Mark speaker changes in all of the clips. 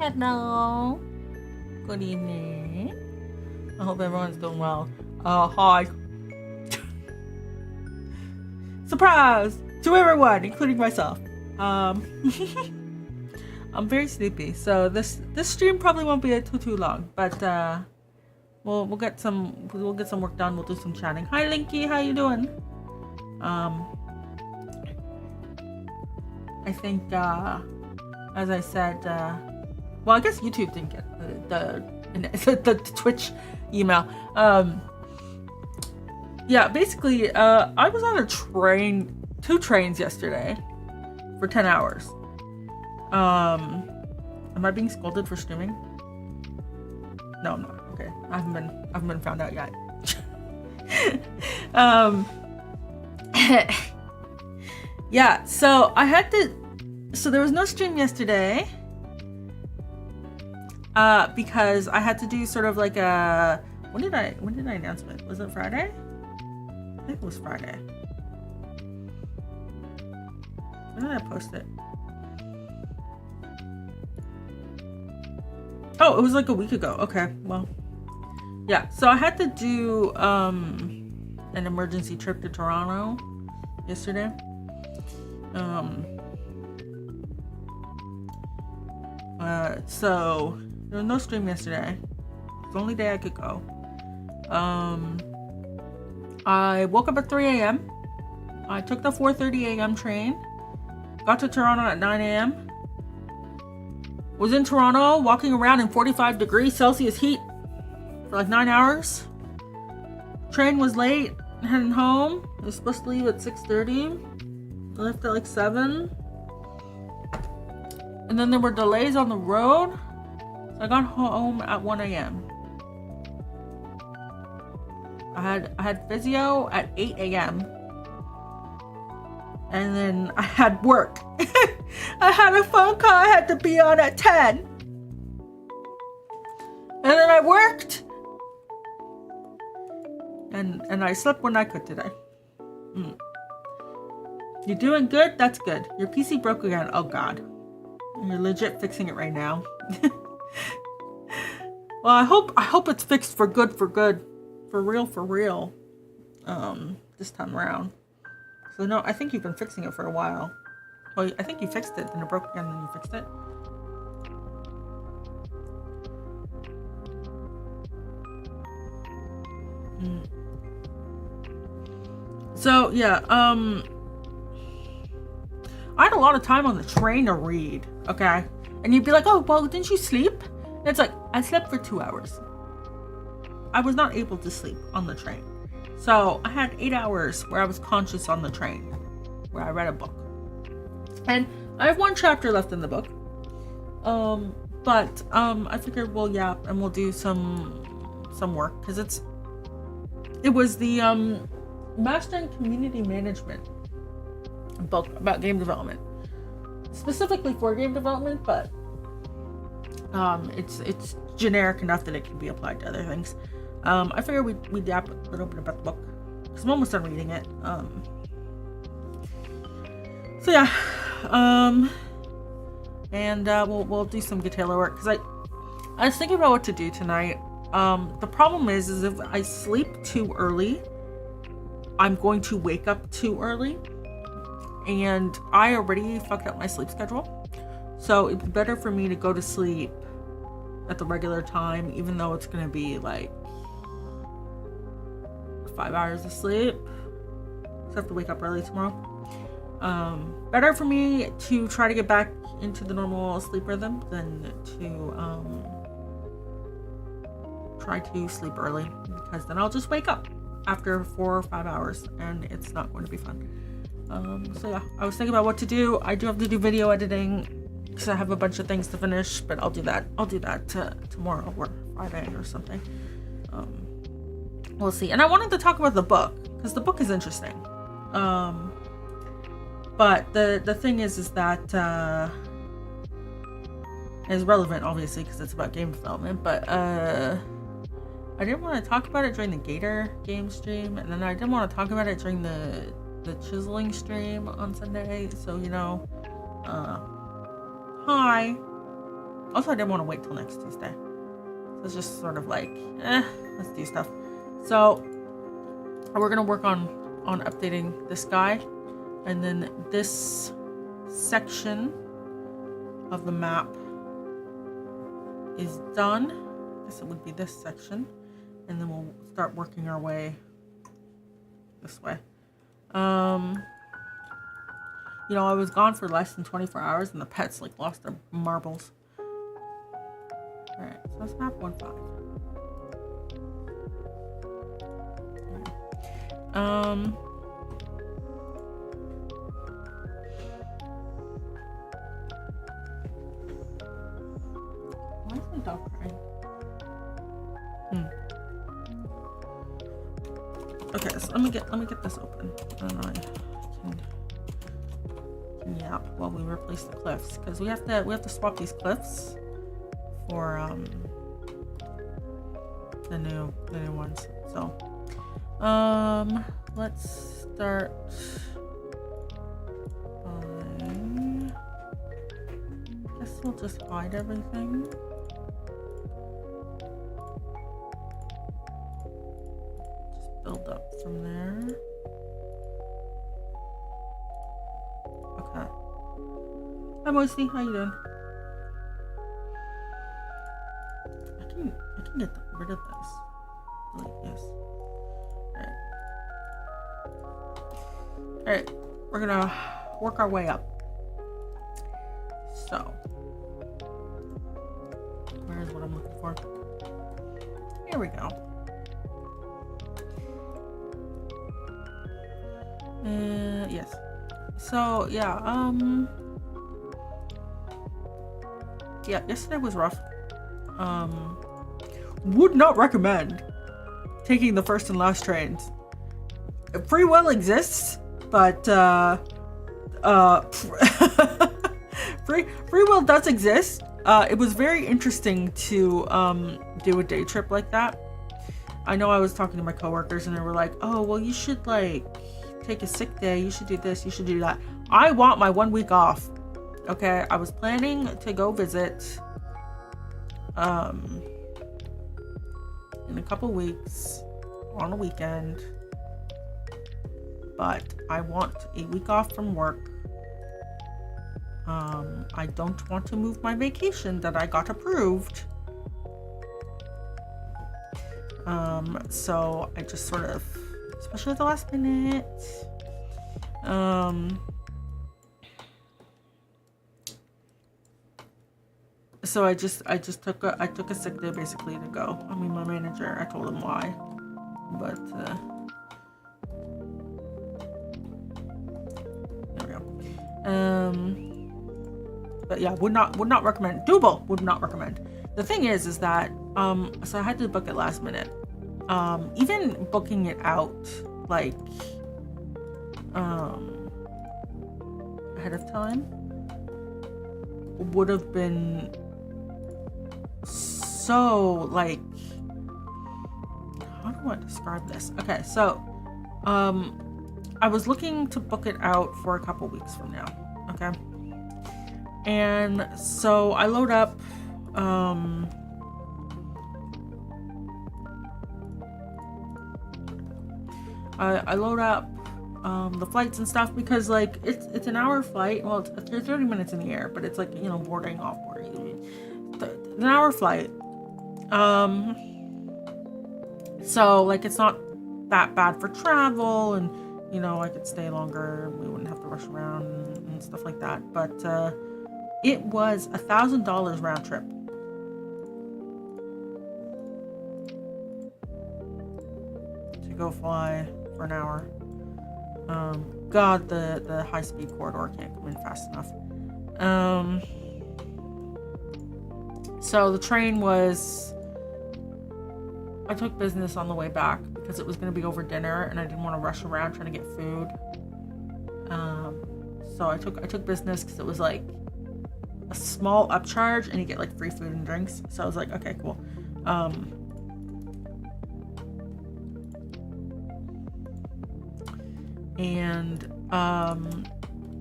Speaker 1: Hello. Good evening. I hope everyone's doing well. Hi. Surprise to everyone, including myself. I'm very sleepy, so this stream probably won't be too long, but we'll get some work done. We'll do some chatting. Hi Linky, how you doing? I think as I said, well, I guess YouTube didn't get the Twitch email. Yeah, basically, I was on a train, 2 trains yesterday for 10 hours. Am I being scolded for streaming? No, I'm not. Okay, I haven't been found out yet. Yeah, so there was no stream yesterday. Because I had to do sort of like a, when did I announce it? Was it Friday? I think it was Friday. When did I post it? Oh, it was like a week ago. Okay, well, yeah. So I had to do an emergency trip to Toronto yesterday. So there was no stream yesterday. It's the only day I could go. I woke up at 3 a.m. I took the 4:30 a.m. train. Got to Toronto at 9 a.m. Was in Toronto walking around in 45 degrees Celsius heat for like 9 hours. Train was late, heading home. I was supposed to leave at 6:30. I left at like 7. And then there were delays on the road. So I got home at 1 a.m. I had physio at 8 a.m. And then I had work. I had a phone call I had to be on at 10. And then I worked. And I slept when I could today. You're doing good? That's good. Your PC broke again. Oh God. You're legit fixing it right now. Well, I hope it's fixed for good. For real. This time around. So no, I think you've been fixing it for a while. Well, I think you fixed it, then it broke again, then you fixed it. So yeah, I had a lot of time on the train to read, okay? And you'd be like, oh, well, didn't you sleep? And it's like, I slept for 2 hours. I was not able to sleep on the train. So I had 8 hours where I was conscious on the train, where I read a book. And I have 1 chapter left in the book. But I figured, well, yeah, and we'll do some work, because it was the Master in Community Management book about game development, specifically for game development, but it's generic enough that it can be applied to other things. I figured we'd yap a little bit about the book because I'm almost done reading it. So yeah, and we'll do some Gatela work, because I was thinking about what to do tonight. The problem is if I sleep too early, I'm going to wake up too early, and I already fucked up my sleep schedule. So it'd be better for me to go to sleep at the regular time, even though it's gonna be like 5 hours of sleep. So I have to wake up early tomorrow. Better for me to try to get back into the normal sleep rhythm than to try to sleep early, because then I'll just wake up after 4 or 5 hours and it's not going to be fun. So yeah, I was thinking about what to do. I do have to do video editing because I have a bunch of things to finish, but I'll do that tomorrow or Friday or something. We'll see. And I wanted to talk about the book because the book is interesting. But the thing is that is relevant, obviously, because it's about game development, but I didn't want to talk about it during the Gator game stream, and then I didn't want to talk about it during the chiseling stream on Sunday. So, you know, hi. Also, I didn't want to wait till next Tuesday. So it's just sort of like, let's do stuff. So we're gonna work on updating this guy, and then this section of the map is done. I guess it would be this section, and then we'll start working our way this way. You know, I was gone for less than 24 hours, and the pets like lost their marbles. All right, so that's map 1-5. Why is my dog crying? Okay, so let me get this open, and I can yap while we replace the cliffs, because we have to swap these cliffs for the new ones. So let's start by, I guess we'll just hide everything. Just build up from there. Okay. Hi Moisty, how you doing? I can get rid of this. Like, yes. Alright, we're gonna work our way up. So, where's what I'm looking for? Here we go. Yes. So, yeah, yesterday was rough. Would not recommend taking the first and last trains. Free will exists, but free will does exist. It was very interesting to do a day trip like that. I know I was talking to my coworkers and they were like, "Oh, well, you should like take a sick day. You should do this. You should do that." I want my 1 week off. Okay, I was planning to go visit in a couple weeks on a weekend, but I want a week off from work. I don't want to move my vacation that I got approved. So I just sort of, especially at the last minute, so I took a sick day basically to go. I mean, my manager, I told him why, but there we go. But yeah, would not recommend. Double would not recommend. The thing is that so I had to book it last minute. Even booking it out like ahead of time would have been so like, how do I describe this? Okay, so I was looking to book it out for a couple weeks from now. Okay, and so I load up I load up the flights and stuff, because like it's an hour flight. Well, it's 30 minutes in the air, but it's like, you know, boarding, off boarding. It's an hour flight. So like it's not that bad for travel, and you know, I could stay longer. We wouldn't have to rush around and stuff like that. But it was $1,000 round trip. To go fly for an hour. God, the high-speed corridor can't come in fast enough. So the train was, I took business on the way back because it was going to be over dinner and I didn't want to rush around trying to get food. So I took business because it was like a small upcharge and you get like free food and drinks. So I was like, okay, cool.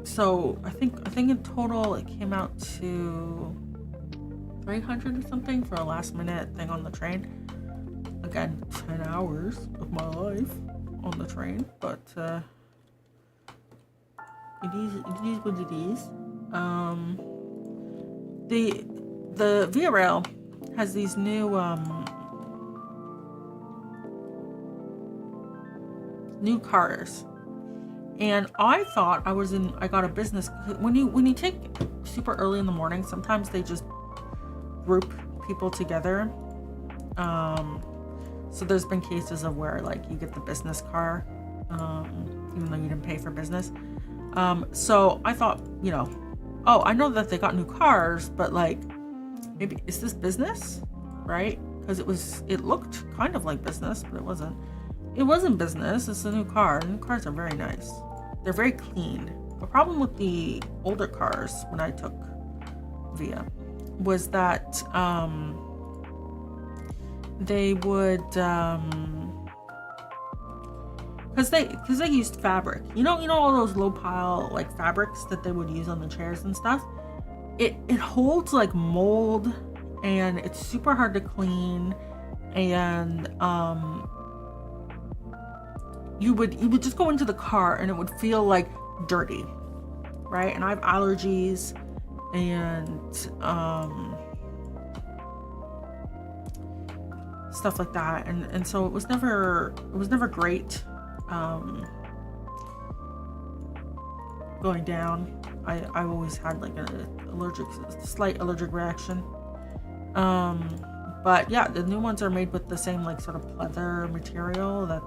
Speaker 1: So I think in total it came out to 300 or something for a last minute thing on the train. Again, 10 hours of my life on the train, but it is what it is. The Via Rail has these new cars, and I thought I got a business. When you take super early in the morning, sometimes they just group people together. So there's been cases of where like you get the business car, even though you didn't pay for business. So I thought, oh, I know that they got new cars, but like, maybe is this business, right? Because it looked kind of like business, but it wasn't. It wasn't business. It's a new car. New cars are very nice. They're very clean. The problem with the older cars when I took Via was that they would because they used fabric. You know all those low pile like fabrics that they would use on the chairs and stuff. It holds like mold, and it's super hard to clean, and you would just go into the car and it would feel like dirty, right? And I have allergies, and stuff like that, and so it was never great going down. I always had like a slight allergic reaction. But yeah, the new ones are made with the same like sort of pleather material that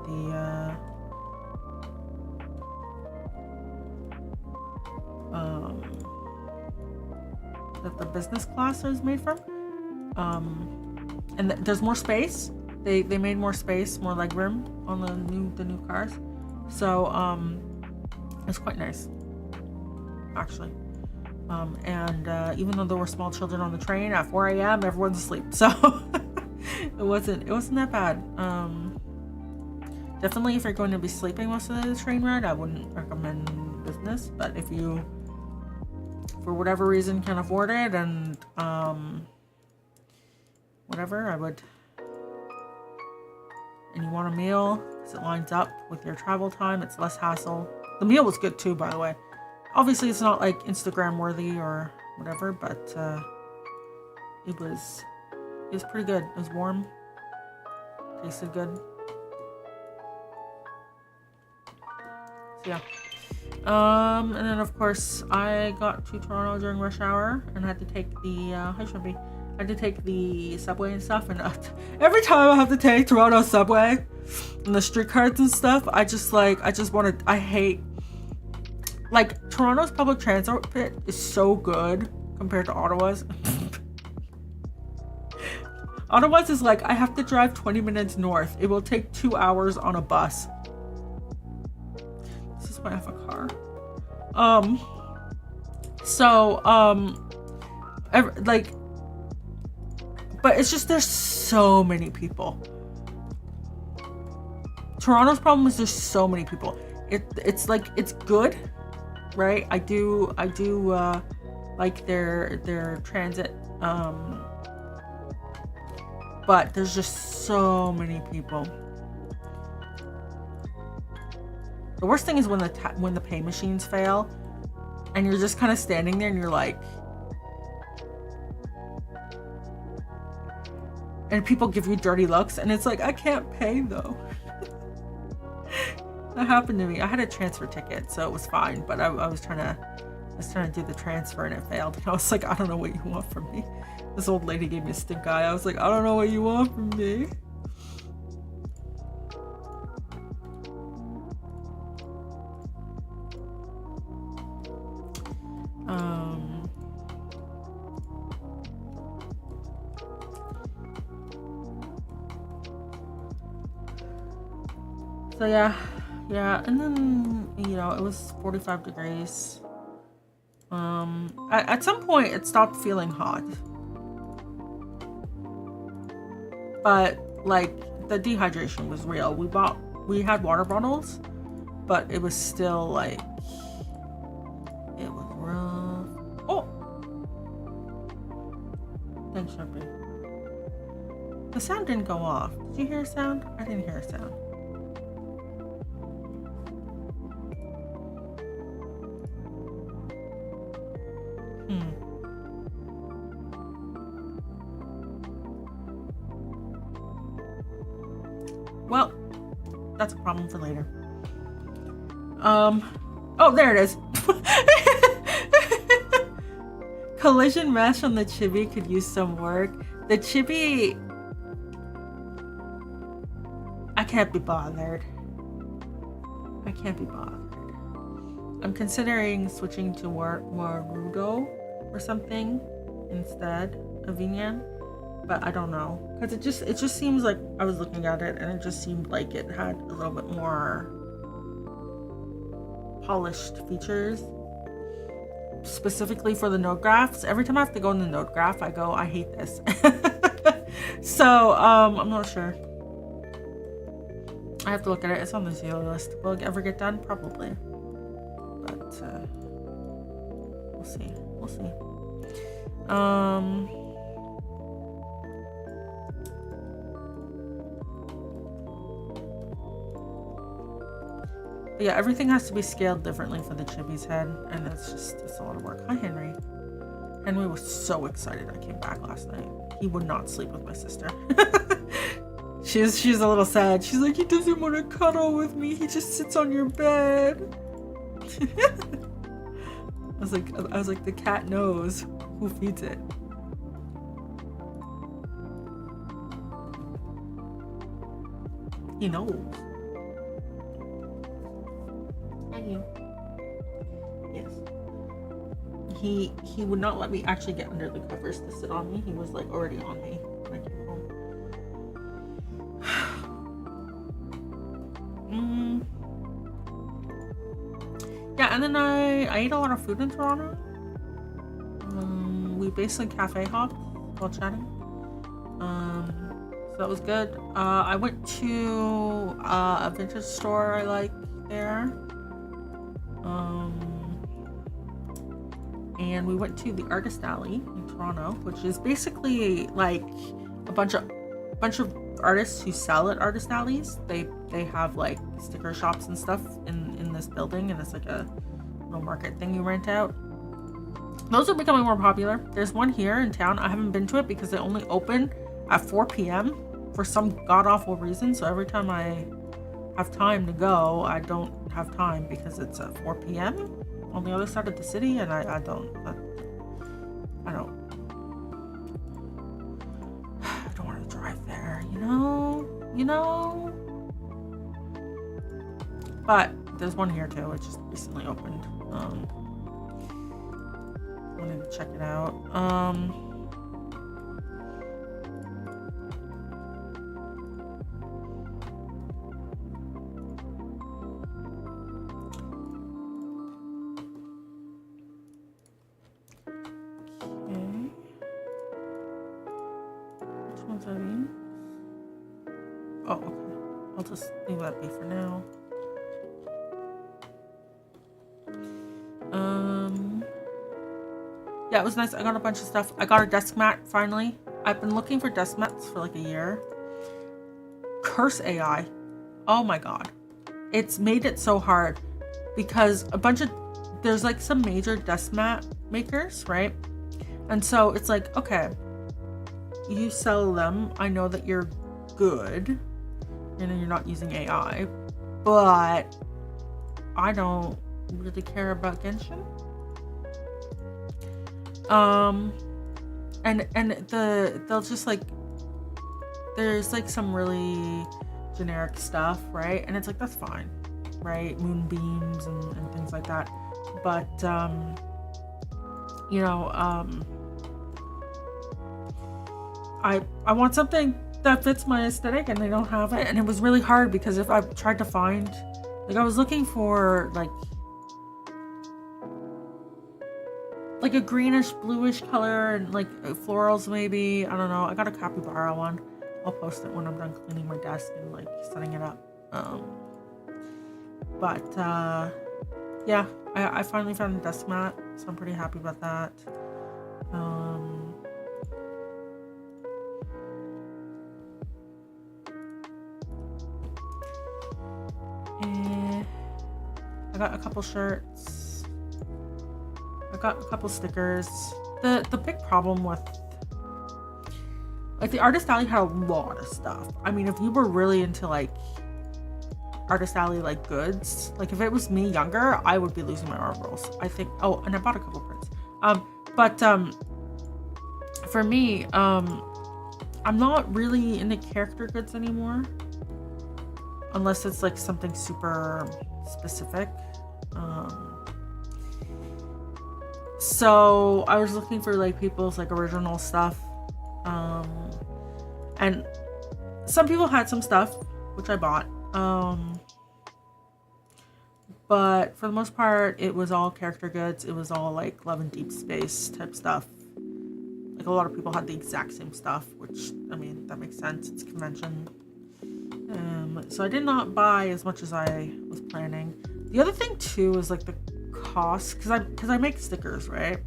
Speaker 1: the business class is made from. And there's more space. They made more space, more leg room on the new cars. So it's quite nice, actually. And even though there were small children on the train at 4 a.m., everyone's asleep. So it wasn't that bad. Definitely, if you're going to be sleeping most of the train ride, I wouldn't recommend business. But if you, for whatever reason, can afford it and whatever, I would. And you want a meal because it lines up with your travel time. It's less hassle. The meal was good too, by the way. Obviously, it's not like Instagram worthy or whatever, but it was pretty good. It was warm, tasted good. So yeah. And then of course I got to Toronto during rush hour and had to take the I had to take the subway and stuff, and every time I have to take Toronto subway and the streetcars and stuff, I hate, like, Toronto's public transport is so good compared to Ottawa's. Ottawa's is like, I have to drive 20 minutes north. It will take 2 hours on a bus. This is why I have a car. But it's just there's so many people. Toronto's problem is there's so many people. It's like, it's good, right? I do like their transit, but there's just so many people. The worst thing is when the pay machines fail, and you're just kind of standing there and you're like, and people give you dirty looks, and it's like, I can't pay though. That happened to me. I had a transfer ticket, so it was fine, but I was trying to do the transfer and it failed. And I was like, I don't know what you want from me. This old lady gave me a stink eye. I was like, I don't know what you want from me. So yeah, and then, it was 45 degrees. At some point it stopped feeling hot. But like the dehydration was real. We had water bottles, but it was still like, it was rough. Oh! Thanks, Sharpie. The sound didn't go off. Did you hear a sound? I didn't hear a sound. Well, that's a problem for later. Oh, there it is. Collision mesh on the chibi could use some work. The chibi... I can't be bothered. I can't be bothered. I'm considering switching to Warudo or something instead of Vinyan, but I don't know. Because it just seems like I was looking at it and it just seemed like it had a little bit more polished features. Specifically for the node graphs. Every time I have to go in the node graph, I go, I hate this. So, I'm not sure. I have to look at it. It's on the zero list. Will it ever get done? Probably. But, we'll see. We'll see. But yeah, everything has to be scaled differently for the chibi's head, and it's a lot of work. Hi, Henry. Henry was so excited I came back last night. He would not sleep with my sister. She's a little sad. She's like, he doesn't want to cuddle with me. He just sits on your bed. I was like, the cat knows who feeds it. He knows. Thank you. Yes. He would not let me actually get under the covers to sit on me. He was like already on me when I came home. Yeah, and then I ate a lot of food in Toronto. We basically cafe hopped while chatting. So that was good. I went to a vintage store I like there. And we went to the Artist Alley in Toronto, which is basically like a bunch of artists who sell at Artist Alleys. They have like sticker shops and stuff in this building, and it's like a little market thing you rent out. Those are becoming more popular. There's one here in town. I haven't been to it because they only open at 4 p.m. for some god-awful reason. So every time I have time to go, I don't have time because it's at 4 p.m. on the other side of the city, and I don't want to drive there, you know. But there's one here too. It just recently opened. I wanted to check it out. Oh, okay. I'll just leave that be for now. Yeah, it was nice. I got a bunch of stuff. I got a desk mat finally. I've been looking for desk mats for like a year. Curse AI. Oh my god. It's made it so hard because there's like some major desk mat makers, right? And so it's like, okay, you sell them. I know that you're good. You know, you're not using AI, but I don't really care about Genshin. They'll just like, there's like some really generic stuff, right? And it's like, that's fine, right? Moonbeams and things like that. But, I want something that fits my aesthetic, and they don't have it. And it was really hard because if I tried to find, like, I was looking for like a greenish bluish color and like florals maybe. I don't know. I got a capybara one. I'll post it when I'm done cleaning my desk and like setting it up. Yeah, I finally found a desk mat, so I'm pretty happy about that. got a couple shirts. I got a couple stickers. The big problem with, like, the Artist Alley had a lot of stuff. I mean, if you were really into, like, Artist Alley, like, goods, like, if it was me younger, I would be losing my marbles, I think. Oh, and I bought a couple prints. For me, I'm not really into character goods anymore, unless it's, like, something super specific. So I was looking for, like, people's, like, original stuff, and some people had some stuff which I bought, but for the most part it was all character goods. It was all, like, Love and Deep Space type stuff. Like, a lot of people had the exact same stuff, which, I mean, that makes sense, it's convention. So I did not buy as much as I was planning. The other thing too is, like, the cost, because I make stickers, right?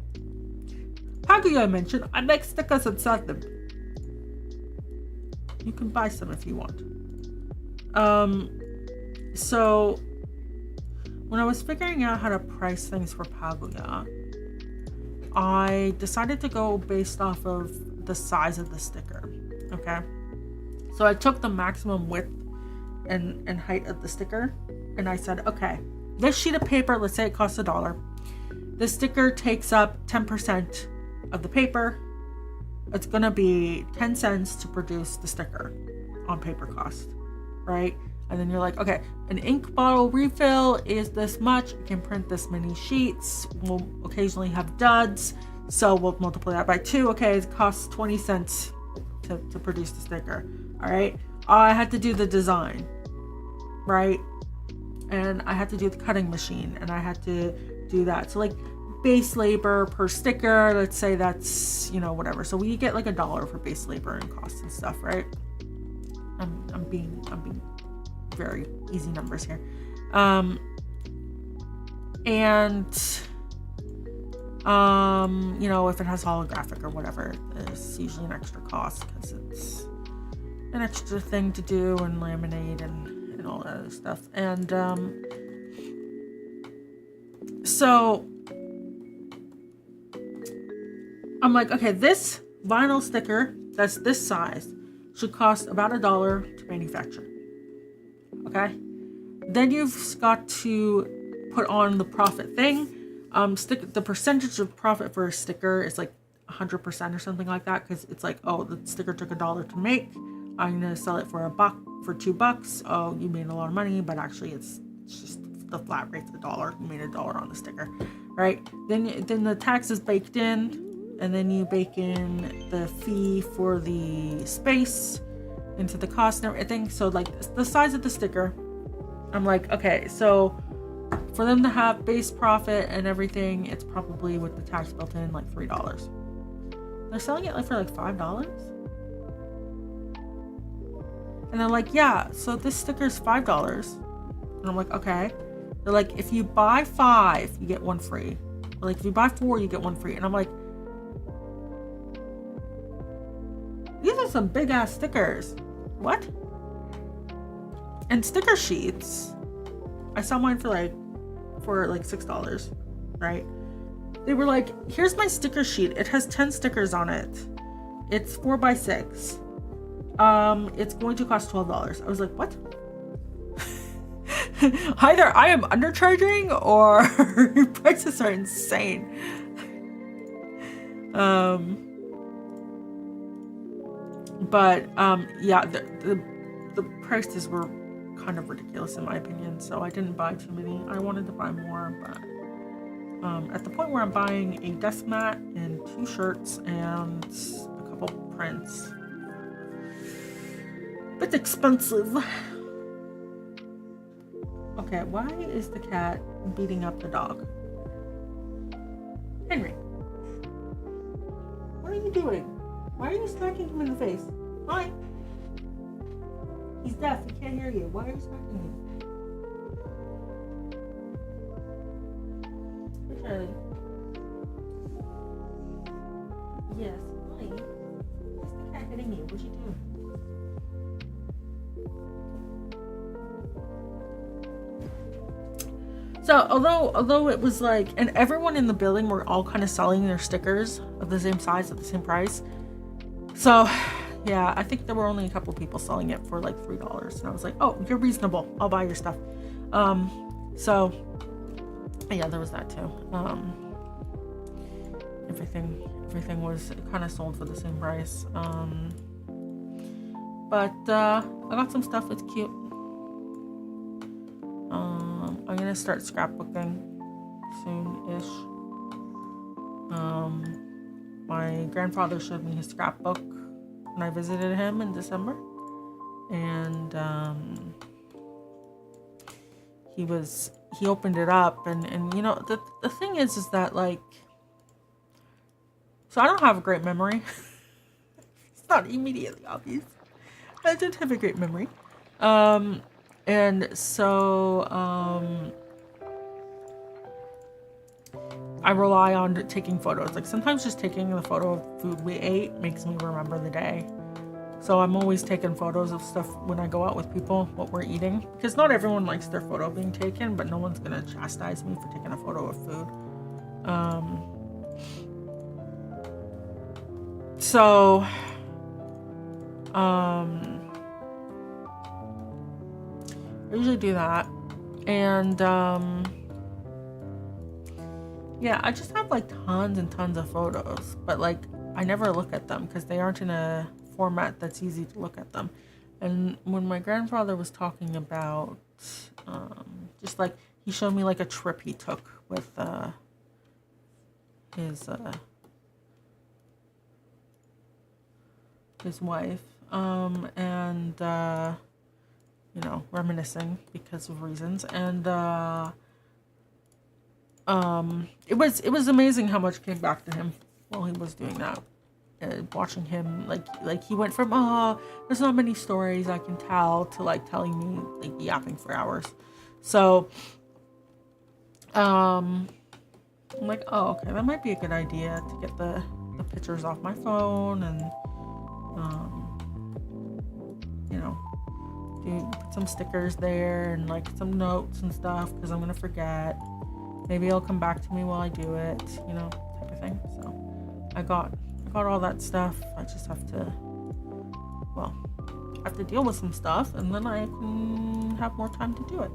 Speaker 1: Paguya, I mentioned I make stickers and sell them. You can buy some if you want. So when I was figuring out how to price things for Paguya, I decided to go based off of the size of the sticker. Okay, so I took the maximum width and height of the sticker, and I said, okay, this sheet of paper, let's say it costs $1. The sticker takes up 10% of the paper. It's gonna be 10 cents to produce the sticker on paper cost, right? And then you're like, okay, an ink bottle refill is this much. You can print this many sheets. We'll occasionally have duds, so we'll multiply that by 2. Okay, it costs 20 cents to produce the sticker. All right, I had to do the design, right? And I had to do the cutting machine, and I had to do that. So, like, base labor per sticker, let's say that's, you know, whatever. So we get like $1 for base labor and costs and stuff, right? I'm being very easy numbers here. You know, if it has holographic or whatever, there's usually an extra cost because it's an extra thing to do and laminate and all that other stuff. And so I'm like, okay, this vinyl sticker that's this size should cost about $1 to manufacture. Okay, then you've got to put on the profit thing. The percentage of profit for a sticker is like 100% or something like that, because it's like, oh, the sticker took $1 to make. I'm gonna sell it for $2. Oh, you made a lot of money, but actually it's just the flat rate's $1. You made $1 on the sticker, right? Then the tax is baked in, and then you bake in the fee for the space into the cost and everything. So, like, the size of the sticker, I'm like, okay, so for them to have base profit and everything, it's probably with the tax built in like $3. They're selling it for like $5. And they're like, yeah, so this sticker's $5. And I'm like, okay. They're like, if you buy 5, you get 1 free. Or like, if you buy 4, you get 1 free. And I'm like, these are some big ass stickers. What? And sticker sheets, I saw mine for like $6, right? They were like, here's my sticker sheet. It has 10 stickers on it. It's 4x6. It's going to cost $12. I was like, what? Either I am undercharging or your prices are insane. Yeah, the prices were kind of ridiculous in my opinion, so I didn't buy too many. I wanted to buy more, but at the point where I'm buying a desk mat and 2 shirts and a couple prints, it's expensive. Okay, why is the cat beating up the dog? Henry, what are you doing? Why are you smacking him in the face? Why? He's deaf, he can't hear you. Why are you smacking him? Charlie. Yes, why? Why's the cat hitting you? What'd you do? So although it was like, and everyone in the building were all kind of selling their stickers of the same size at the same price. So yeah, I think there were only a couple people selling it for like $3, and I was like, oh, you're reasonable, I'll buy your stuff. So yeah, there was that too. Everything was kind of sold for the same price. But I got some stuff. It's cute. I'm gonna start scrapbooking soon-ish. My grandfather showed me his scrapbook when I visited him in December, and he opened it up, and you know, the thing is that, like, so I don't have a great memory. It's not immediately obvious. I did have a great memory. And so I rely on taking photos. Like, sometimes just taking the photo of food we ate makes me remember the day. So I'm always taking photos of stuff when I go out with people, what we're eating. Because not everyone likes their photo being taken, but no one's gonna chastise me for taking a photo of food. So I usually do that. And yeah, I just have like tons and tons of photos, but like I never look at them because they aren't in a format that's easy to look at them. And when my grandfather was talking about just like, he showed me like a trip he took with his wife, and you know, reminiscing because of reasons. And it was amazing how much came back to him while he was doing that. Watching him, like he went from, oh, there's not many stories I can tell, to like telling me, like, yapping for hours. So I'm like, oh, okay, that might be a good idea to get the pictures off my phone, and you know, put some stickers there and like some notes and stuff, because I'm gonna forget. Maybe it'll come back to me while I do it, you know, type of thing. So I got all that stuff. I just have to, well, I have to deal with some stuff, and then I can have more time to do it.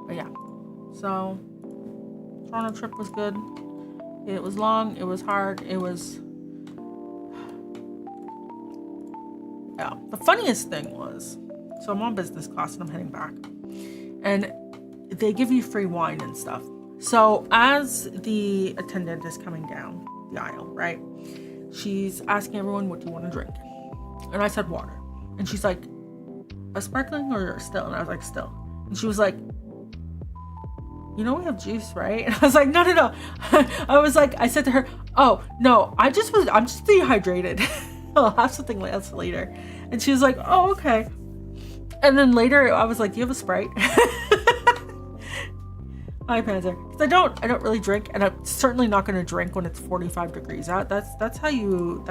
Speaker 1: But yeah, so Toronto trip was good. It was long, it was hard, it was, yeah. The funniest thing was, so I'm on business class and I'm heading back, and they give you free wine and stuff. So as the attendant is coming down the aisle, right, she's asking everyone, what do you want to drink? And I said water. And she's like, a sparkling or still? And I was like, still. And she was like, you know we have juice, right? And I was like, no. I said to her, oh no, I'm just dehydrated. I'll have something else later. And she was like, oh, okay. And then later I was like, do you have a Sprite? I Panzer, because I don't really drink, and I'm certainly not going to drink when it's 45 degrees out. That's how you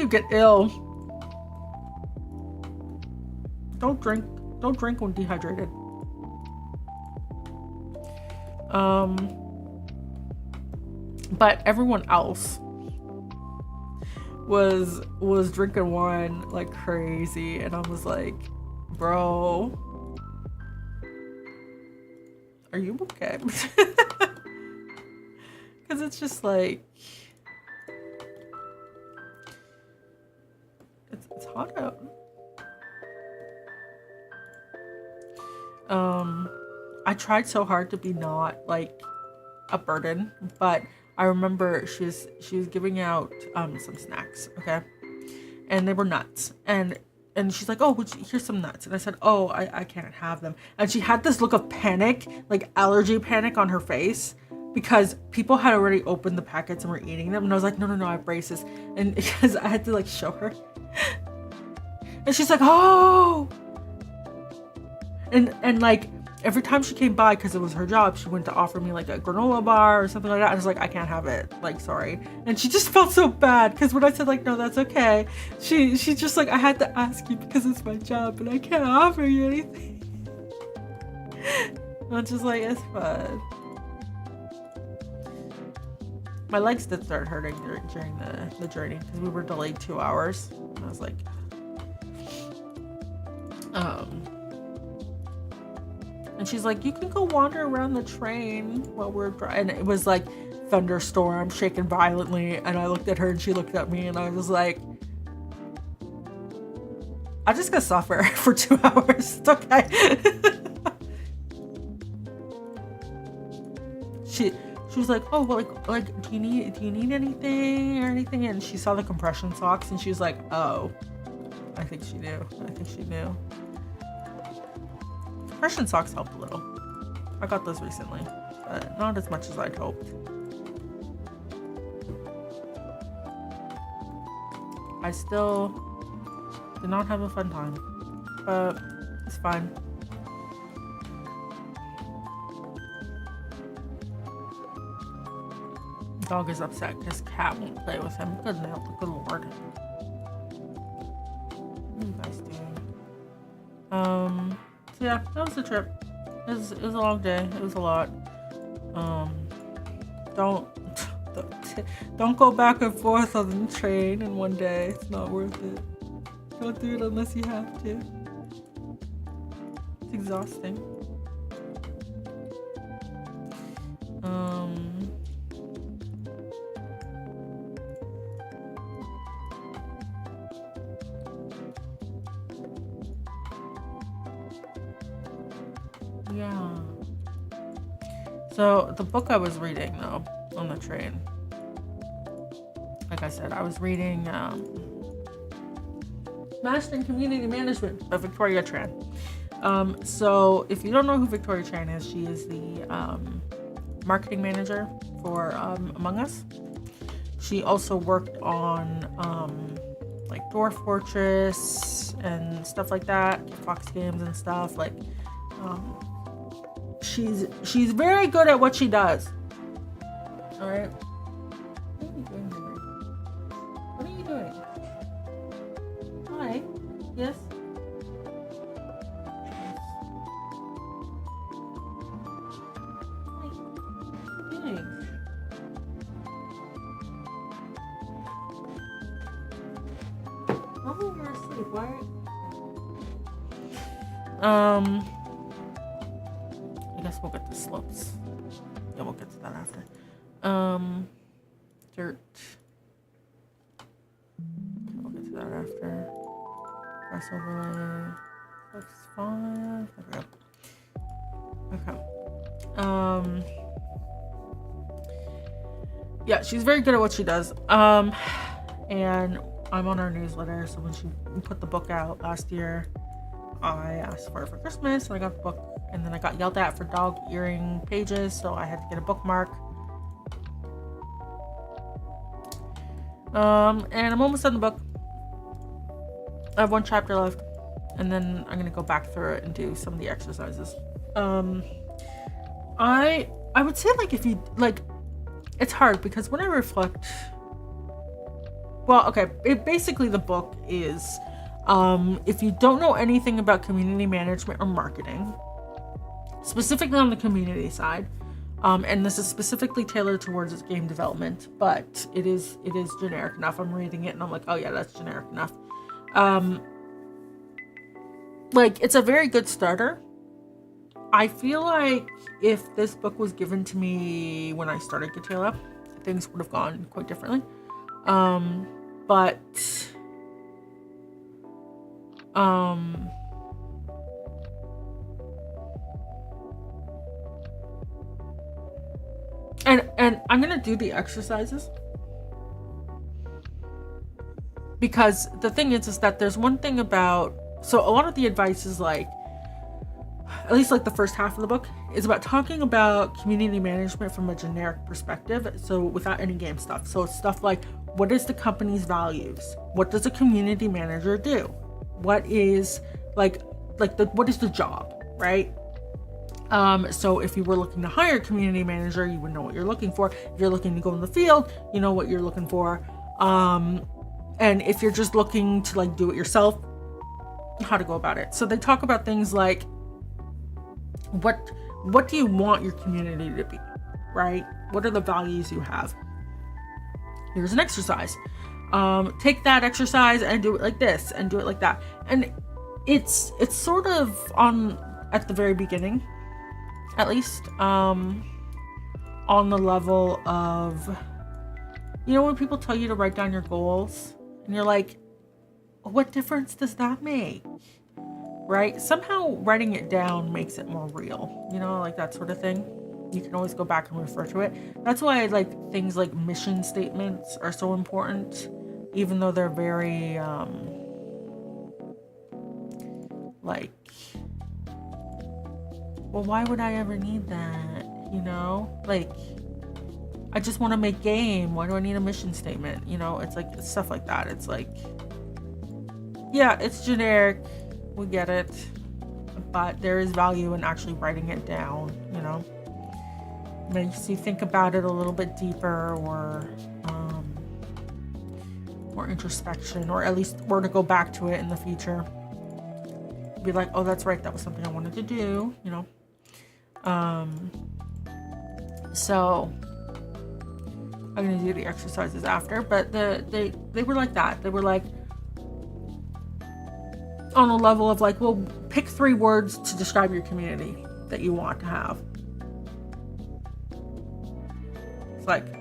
Speaker 1: get ill. Don't drink when dehydrated. But everyone else was drinking wine like crazy, and I was like, bro, are you okay? Because it's just like, it's hot out. I tried so hard to be not like a burden, but I remember she was giving out some snacks, okay, and they were nuts, and she's like, oh, here's some nuts, and I said, oh, I can't have them, and she had this look of panic, like allergy panic on her face, because people had already opened the packets and were eating them, and I was like, no, I have braces, and because I had to like show her, and she's like, oh, and every time she came by, because it was her job, she went to offer me like a granola bar or something like that. I was like, I can't have it, like, sorry. And she just felt so bad, because when I said like, no, that's okay, she just like, I had to ask you because it's my job and I can't offer you anything. I'm just like, it's fine. My legs did start hurting during the journey because we were delayed 2 hours. And I was like, and she's like, you can go wander around the train while we're driving. And it was like thunderstorm, shaking violently. And I looked at her and she looked at me and I was like, I'm just gonna suffer for 2 hours. It's okay. She was like, oh, well, like, do you need anything or anything? And she saw the compression socks and she was like, oh, I think she knew. Compression socks helped a little. I got those recently, but not as much as I'd hoped. I still did not have a fun time, but it's fine. Dog is upset because Cat won't play with him. Good lord. What are you guys doing? So yeah, that was the trip. It was a long day. It was a lot. Don't go back and forth on the train in one day. It's not worth it. Don't do it unless you have to. It's exhausting. Yeah. So the book I was reading though on the train, like I said, I was reading Mastering Community Management by Victoria Tran. So if you don't know who Victoria Tran is, she is the marketing manager for Among Us. She also worked on like Dwarf Fortress and stuff like that, Fox Games and stuff. Like she's very good at what she does. All right. What are you doing? Hi. Yes. Hi. What are you doing? Oh, you're asleep. Why? I guess we'll get the slopes. Yeah, we'll get to that after. Dirt. We'll get to that after. Grass overlay. That's 5. There we go. Okay. Yeah, she's very good at what she does. And I'm on her newsletter, so when she put the book out last year, I asked for it for Christmas, and I got the book, and then I got yelled at for dog earring pages, so I had to get a bookmark. And I'm almost done the book. I have 1 chapter left, and then I'm gonna go back through it and do some of the exercises. I would say, like, if you like, it's hard because when I reflect, well, okay, basically the book is, if you don't know anything about community management or marketing, specifically on the community side, and this is specifically tailored towards its game development, but it is generic enough. I'm reading it and I'm like, oh yeah, that's generic enough. Like, it's a very good starter. I feel like if this book was given to me when I started Gatela, things would have gone quite differently. But and I'm gonna do the exercises, because the thing is that there's one thing about, so a lot of the advice is like, at least like the first half of the book is about talking about community management from a generic perspective, so without any game stuff. So stuff like, what is the company's values? What does a community manager do? What is what is the job, right? So if you were looking to hire a community manager, you would know what you're looking for. If you're looking to go in the field, you know what you're looking for. And if you're just looking to like do it yourself, how to go about it. So they talk about things like, what do you want your community to be, right? What are the values you have? Here's an exercise. Take that exercise and do it like this and do it like that. And it's sort of at the very beginning, at least, on the level of, when people tell you to write down your goals and you're like, what difference does that make? Right? Somehow writing it down makes it more real, like that sort of thing. You can always go back and refer to it. That's why I like things like mission statements are so important, even though they're very, well, why would I ever need that? Like, I just want to make game. Why do I need a mission statement? It's like stuff like that. It's like, yeah, it's generic. We get it. But there is value in actually writing it down, Makes you think about it a little bit deeper, or more introspection, or at least to go back to it in the future. Be like, oh, that's right, that was something I wanted to do, So I'm gonna do the exercises after, but they were like that. They were like on a level of like, well, pick 3 words to describe your community that you want to have. It's like,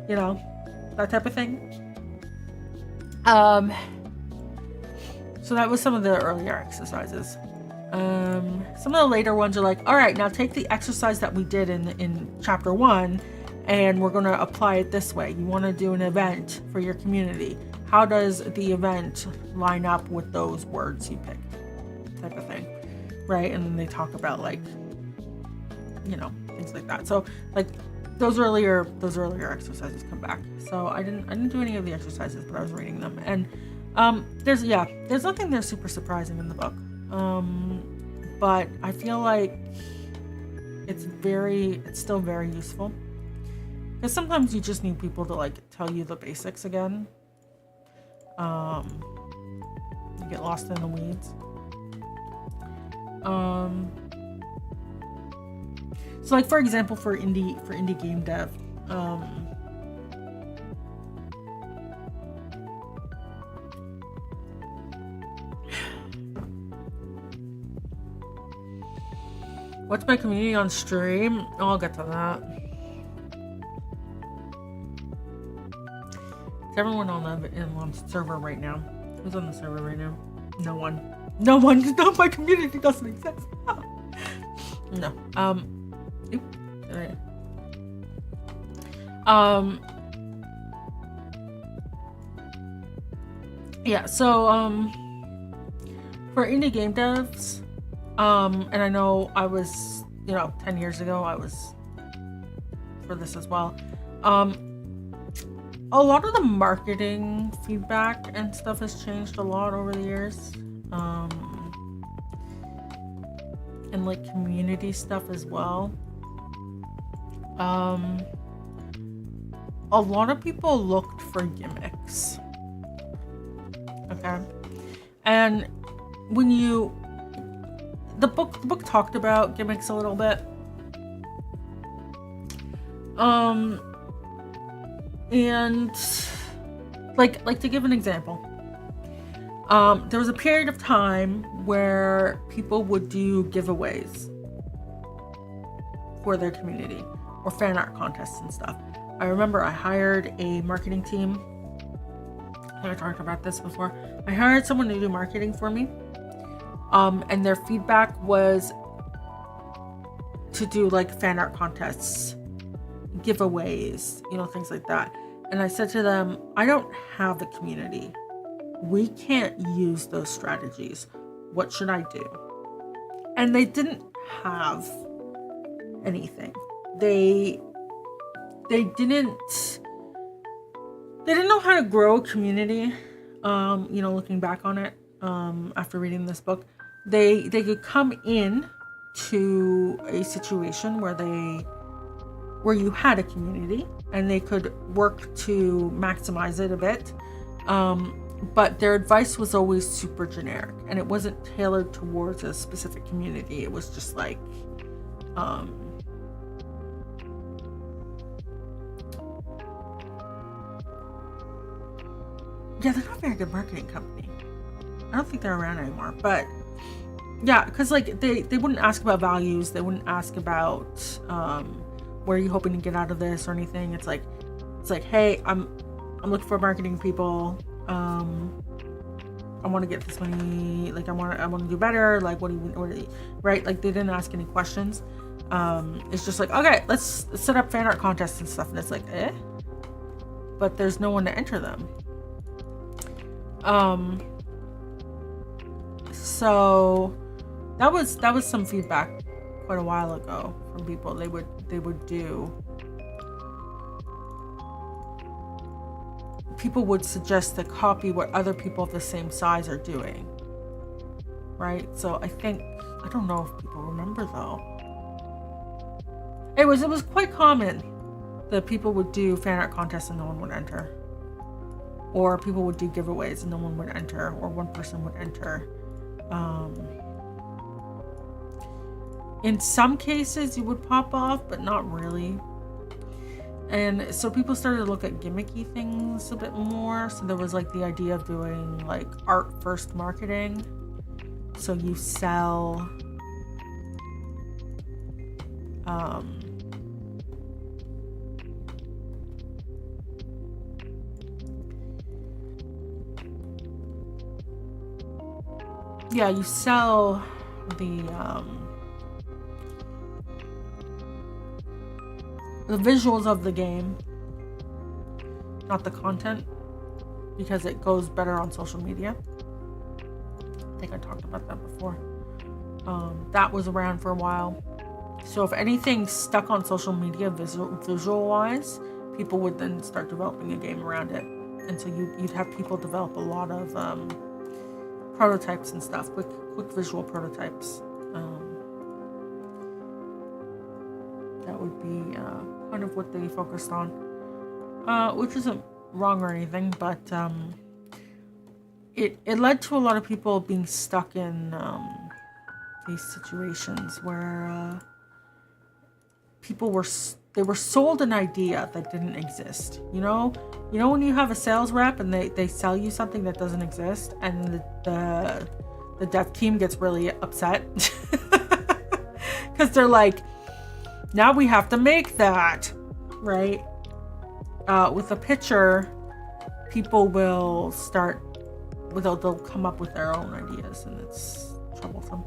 Speaker 1: that type of thing. So that was some of the earlier exercises. Some of the later ones are like, all right, now take the exercise that we did in chapter 1 and we're going to apply it this way. You want to do an event for your community. How does the event line up with those words you picked? Type of thing. Right? And then they talk about like, things like that. So like those earlier exercises come back. So I didn't do any of the exercises, but I was reading them. And there's nothing there super surprising in the book. But I feel like it's still very useful. Because sometimes you just need people to like tell you the basics again. You get lost in the weeds. So like for example, for indie game dev, what's my community on stream? I'll get to that. Is everyone on the server right now? Who's on the server right now? No one. No one. No, my community doesn't exist. No. Yeah, so for indie game devs, and I know I was, 10 years ago I was for this as well. A lot of the marketing feedback and stuff has changed a lot over the years. And like community stuff as well. A lot of people looked for gimmicks. Okay. And when the book talked about gimmicks a little bit. And like to give an example, there was a period of time where people would do giveaways for their community or fan art contests and stuff. I remember I hired a marketing team. I think I talked about this before. I hired someone to do marketing for me. And their feedback was to do like fan art contests, giveaways, things like that. And I said to them, I don't have a community. We can't use those strategies. What should I do? And they didn't have anything. They didn't know how to grow a community. Looking back on it, after reading this book, they could come in to a situation where you had a community and they could work to maximize it a bit. But their advice was always super generic and it wasn't tailored towards a specific community. It was just like, yeah, they're not a very good marketing company. I don't think they're around anymore, but yeah, because like they wouldn't ask about values. They wouldn't ask about where are you hoping to get out of this or anything. It's like, hey, I'm looking for marketing people. I want to get this money. Like I want to do better. Like what do you right? Like they didn't ask any questions. It's just like, okay, let's set up fan art contests and stuff. And it's like, but there's no one to enter them. So that was some feedback quite a while ago from people. They would do. People would suggest to copy what other people of the same size are doing. Right? So I don't know if people remember though. It was quite common that people would do fan art contests and no one would enter. Or people would do giveaways and no one would enter, or one person would enter. In some cases you would pop off, but not really. And so people started to look at gimmicky things a bit more. So there was like the idea of doing like art first marketing. So you sell you sell the visuals of the game, not the content, because it goes better on social media. I think I talked about that before. That was around for a while. So if anything stuck on social media visual wise, people would then start developing a game around it. And so you'd have people develop a lot of prototypes and stuff, quick visual prototypes. That would be kind of what they focused on, which isn't wrong or anything, but it led to a lot of people being stuck in these situations where people were sold an idea that didn't exist. You know when you have a sales rep and they sell you something that doesn't exist, and the dev team gets really upset because they're like, now we have to make that, right? With a picture, people will start, they'll come up with their own ideas, and it's troublesome.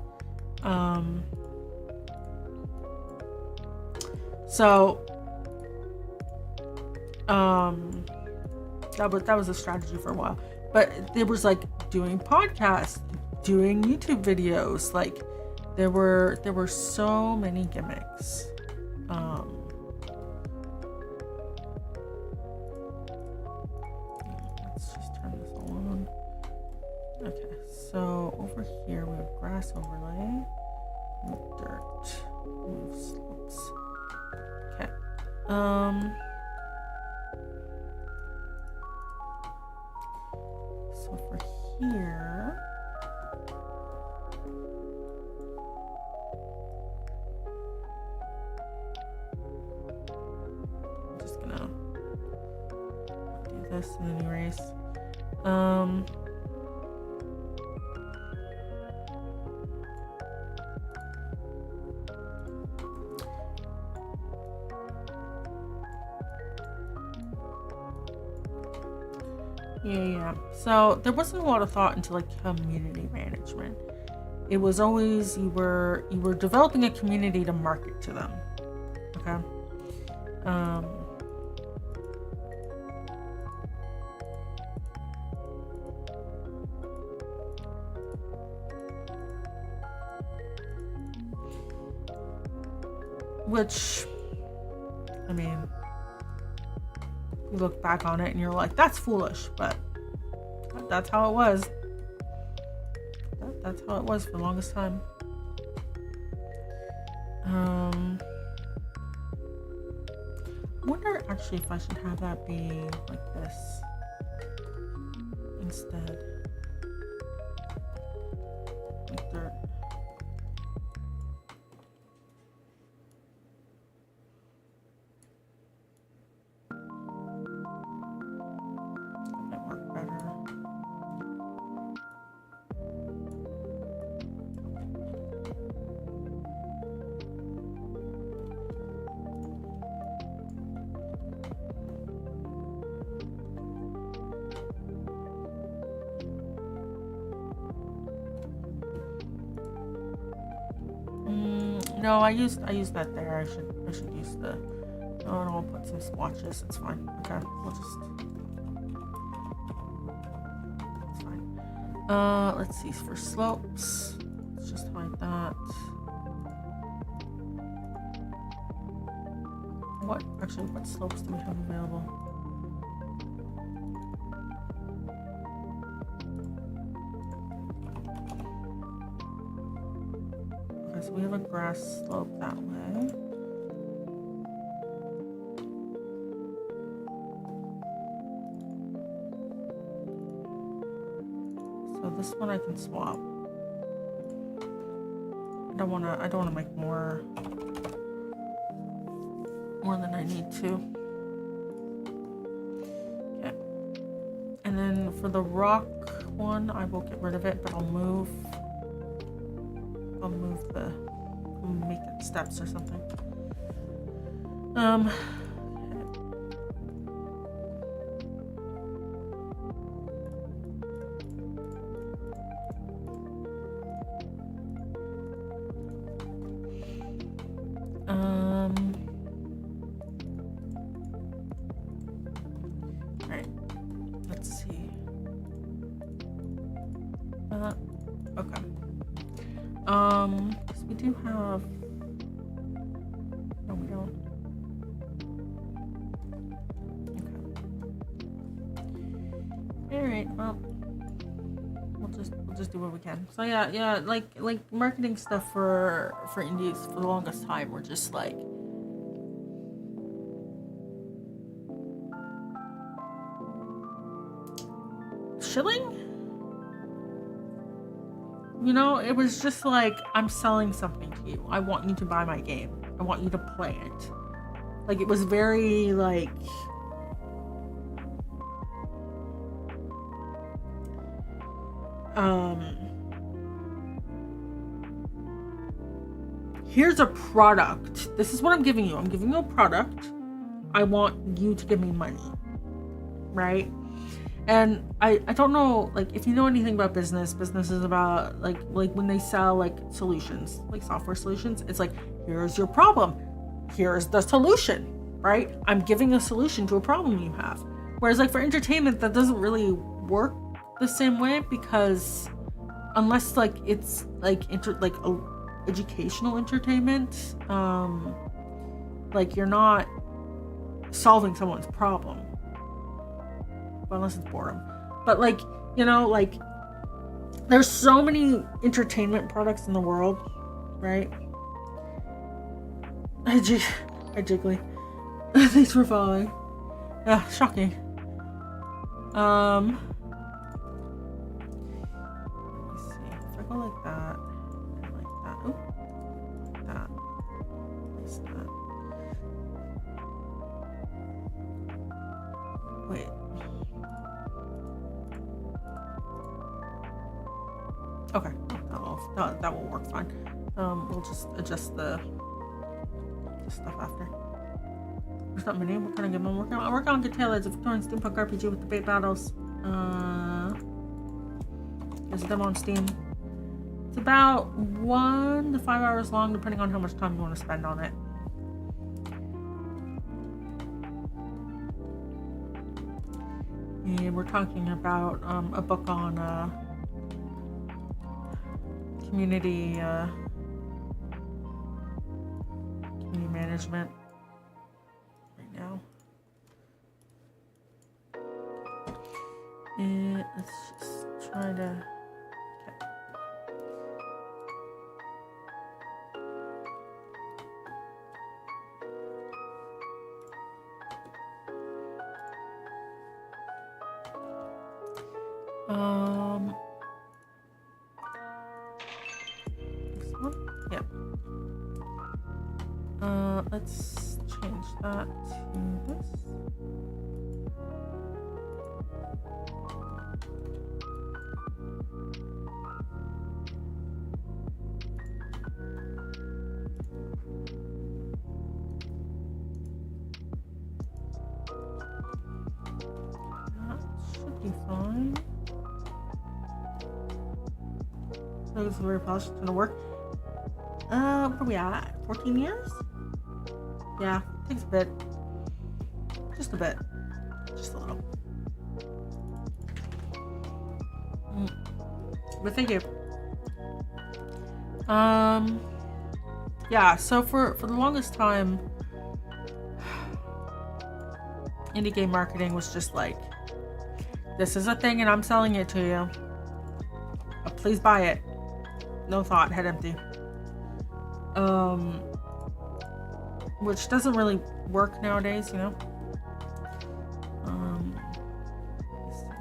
Speaker 1: That was a strategy for a while, but there was like doing podcasts, doing YouTube videos, like there were so many gimmicks. Let's just turn this all on. Okay, so over here we have grass overlay, move dirt, move slopes. Okay. So for here, I'm just gonna do this and then erase. Yeah. So there wasn't a lot of thought into like community management. It was always you were developing a community to market to them. Okay. Which, I mean, you look back on it and you're like, that's foolish, but that's how it was. That's how it was for the longest time. I wonder actually if I should have that be like this instead. Like dirt. That might work better. No, I used that there. I should use the. Oh, and I'll put some swatches. It's fine. Okay, we'll just. It's fine. Let's see for slopes. Let's just hide that. What slopes do we have available? Okay, so we have a grass slope that way. So this one I can swap. I don't wanna make more than I need to. Okay. And then for the rock one, I will get rid of it, but I'll make it steps or something. Alright. Let's see. Okay. Because we do have. No, we don't. Okay. All right. Well, we'll just do what we can. So yeah. Like marketing stuff for indies for the longest time. We're just like. Shilling? You know, it was just like, I'm selling something to you. I want you to buy my game. I want you to play it. Like, it was very, like... Here's a product. This is what I'm giving you. I'm giving you a product. I want you to give me money. Right? And I don't know, like, if you know anything about business is about, like when they sell, like, solutions, like software solutions, it's like, here's your problem. Here's the solution, right? I'm giving a solution to a problem you have. Whereas, like, for entertainment, that doesn't really work the same way because unless, like, it's, like, educational entertainment, like, you're not solving someone's problem. Unless it's boredom. But, like, you know, like, there's so many entertainment products in the world, right? Hi Jiggly. Thanks for following. Yeah, shocking. Let me see. If I go like that, and like that. Oop. Like that. Place that. Wait. Okay, that will work fine. We'll just adjust the stuff after. There's not many. What kind of game I'm working on? I'm working on Good Tale. It's a Victorian steampunk RPG with debate battles. There's a demo on Steam. It's about 1 to 5 hours long, depending on how much time you want to spend on it. And we're talking about a book on community management right now. And let's just try to. Okay. This one? Yeah. Let's change that to this. Should be fine. So it's very polished. It's gonna work. What are we at? 14 years? Yeah, takes a bit. Just a bit. Just a little. But thank you. Yeah, so for the longest time, indie game marketing was just like, this is a thing and I'm selling it to you. Please buy it. No thought, head empty. Which doesn't really work nowadays, you know? Let's see.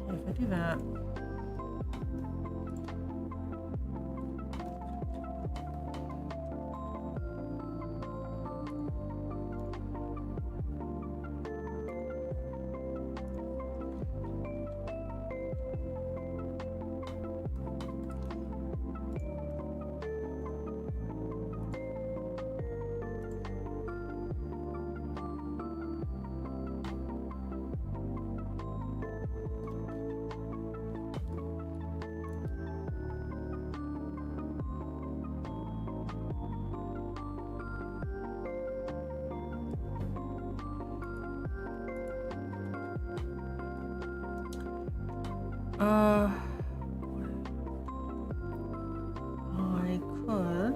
Speaker 1: If I do that. I could.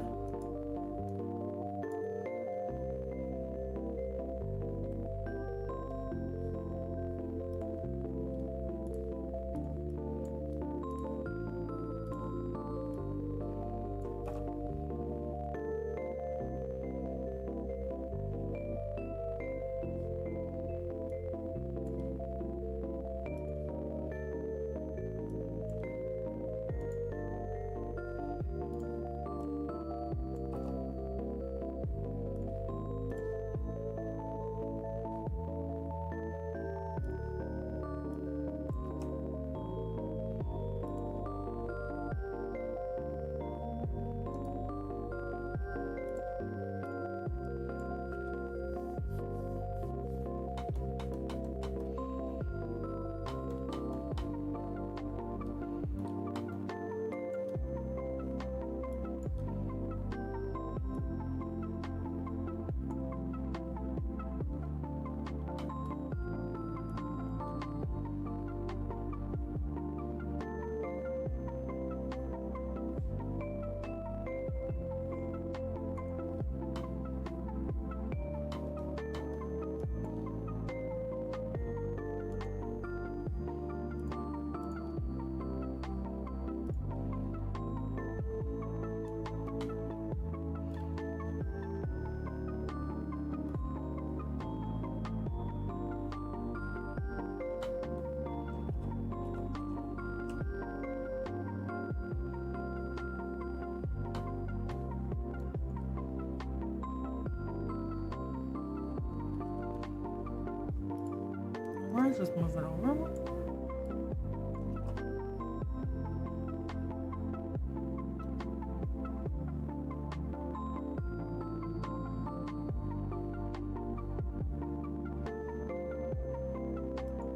Speaker 1: Why is this moving over?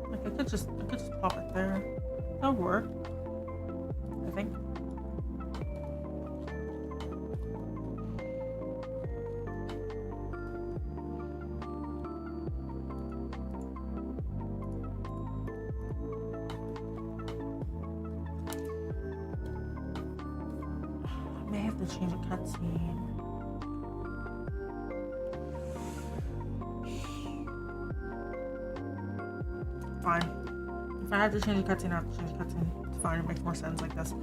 Speaker 1: Like I could just pop it there. That would work. think. I may have to change a cutscene. Fine. If I have to change the cutscene, I have to change the cutscene. It's fine. It makes more sense like this.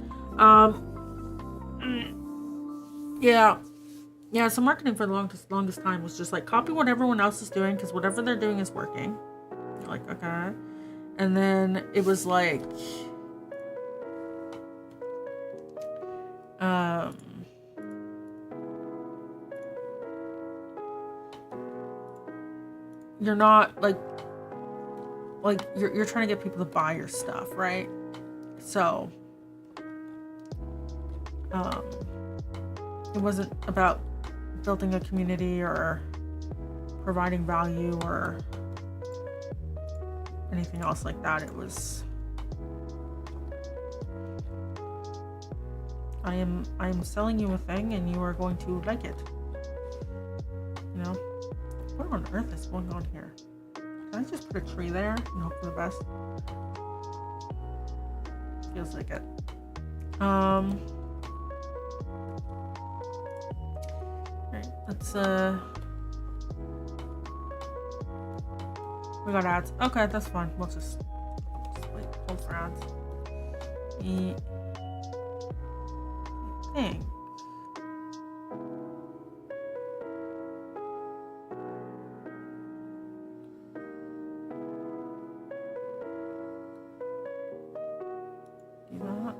Speaker 1: Yeah. Yeah, so marketing for the longest time was just like copy what everyone else is doing because whatever they're doing is working. You're like, okay. And then it was like you're not like you're trying to get people to buy your stuff, right? So it wasn't about building a community or providing value or anything else like that. It was I am selling you a thing and you are going to like it. You know? What on earth is going on here? Can I just put a tree there and hope for the best? Feels like it. Right, let's we got ads. Okay, that's fine. We'll just wait, hold for ads. I think. Do that.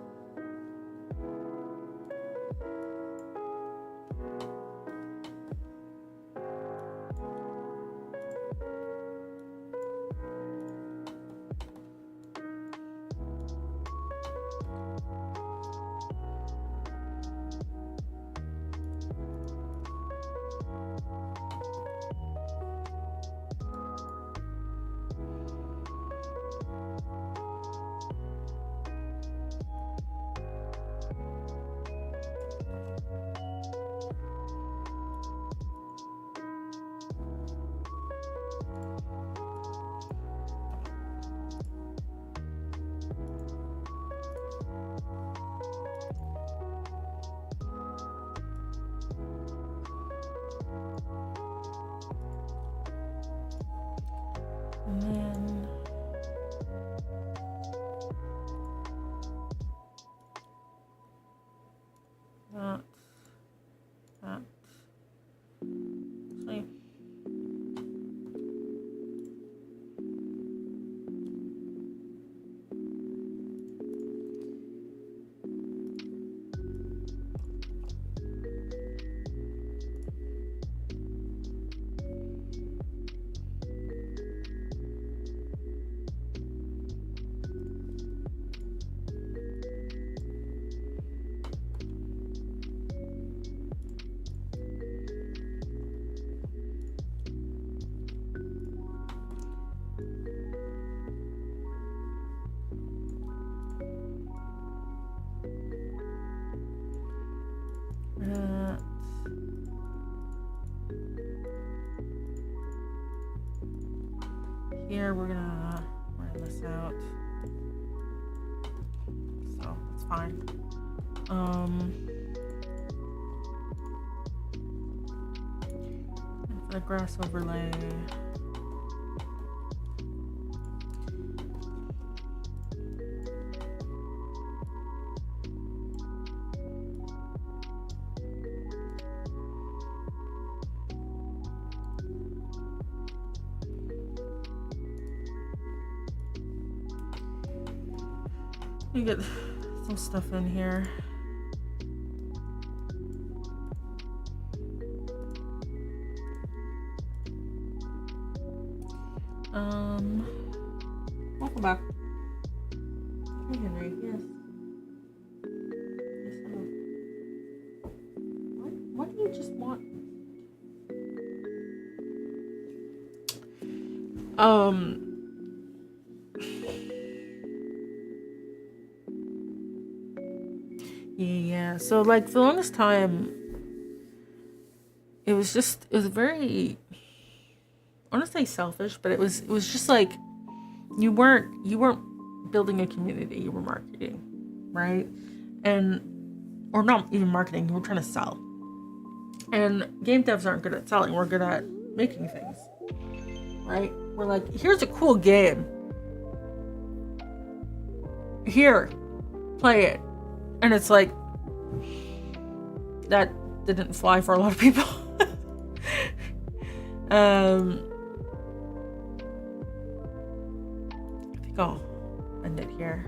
Speaker 1: And then that. See. Here we're gonna run this out, so it's fine. For the grass overlay, you get some stuff in here. Welcome back. Hey, Henry. Yes. Yes, hello. What do you just want? Yeah. So like for the longest time, it was very, I want to say selfish, but it was just like you weren't building a community, you were marketing, right? And or not even marketing, you were trying to sell. And game devs aren't good at selling, we're good at making things, right? We're like, here's a cool game. Here, play it. And it's like, that didn't fly for a lot of people. I think I'll end it here.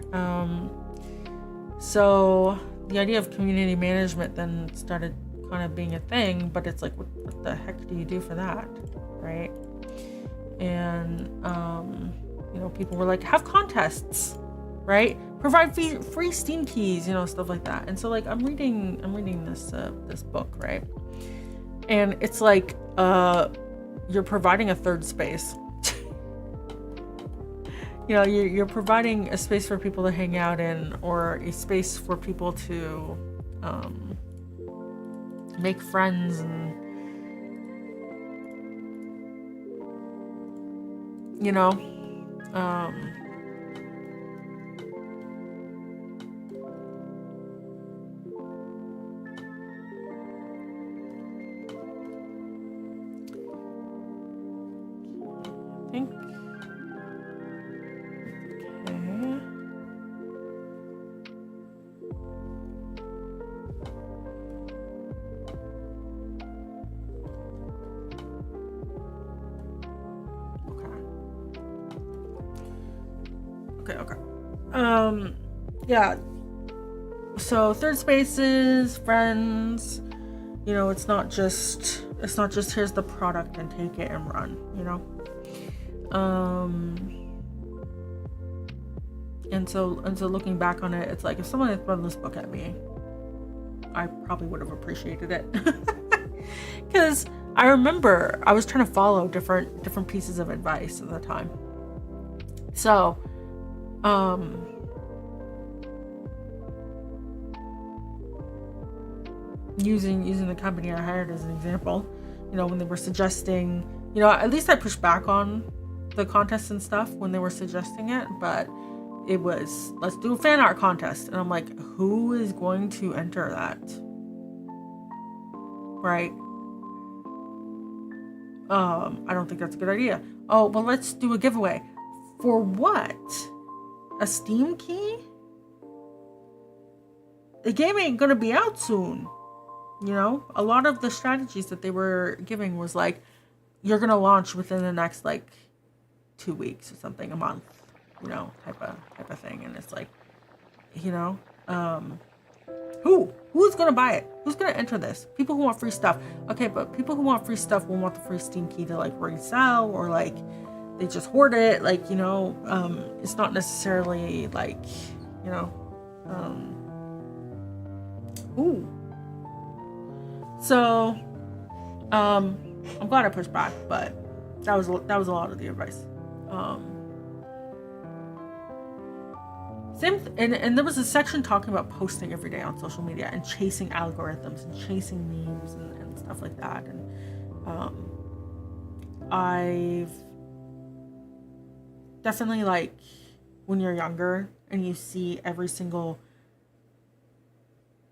Speaker 1: So the idea of community management then started kind of being a thing, but it's like, what the heck do you do for that, right? And people were like, have contests, right? Provide free Steam keys, stuff like that. And so like I'm reading this book, right? And it's like you're providing a third space. You're providing a space for people to hang out in, or a space for people to make friends and I think okay. Yeah. So third spaces, friends, it's not just here's the product and take it and run, And so looking back on it, it's like if someone had thrown this book at me, I probably would have appreciated it. Because I remember I was trying to follow different pieces of advice at the time. So, using the company I hired as an example, when they were suggesting, at least I pushed back on the contests and stuff when they were suggesting it, but it was, let's do a fan art contest. And I'm like, who is going to enter that? Right? I don't think that's a good idea. Oh, well, let's do a giveaway. For what? A Steam key? The game ain't gonna be out soon. A lot of the strategies that they were giving was like, you're gonna launch within the next 2 weeks or something, a month, type of thing. And it's like, who's gonna buy it? Who's gonna enter this? People who want free stuff. Okay, but people who want free stuff will want the free Steam key to resell, or they just hoard it. It's not necessarily ooh. So, I'm glad I pushed back, but that was a lot of the advice. And there was a section talking about posting every day on social media and chasing algorithms and chasing memes and stuff like that. And I've definitely when you're younger and you see every single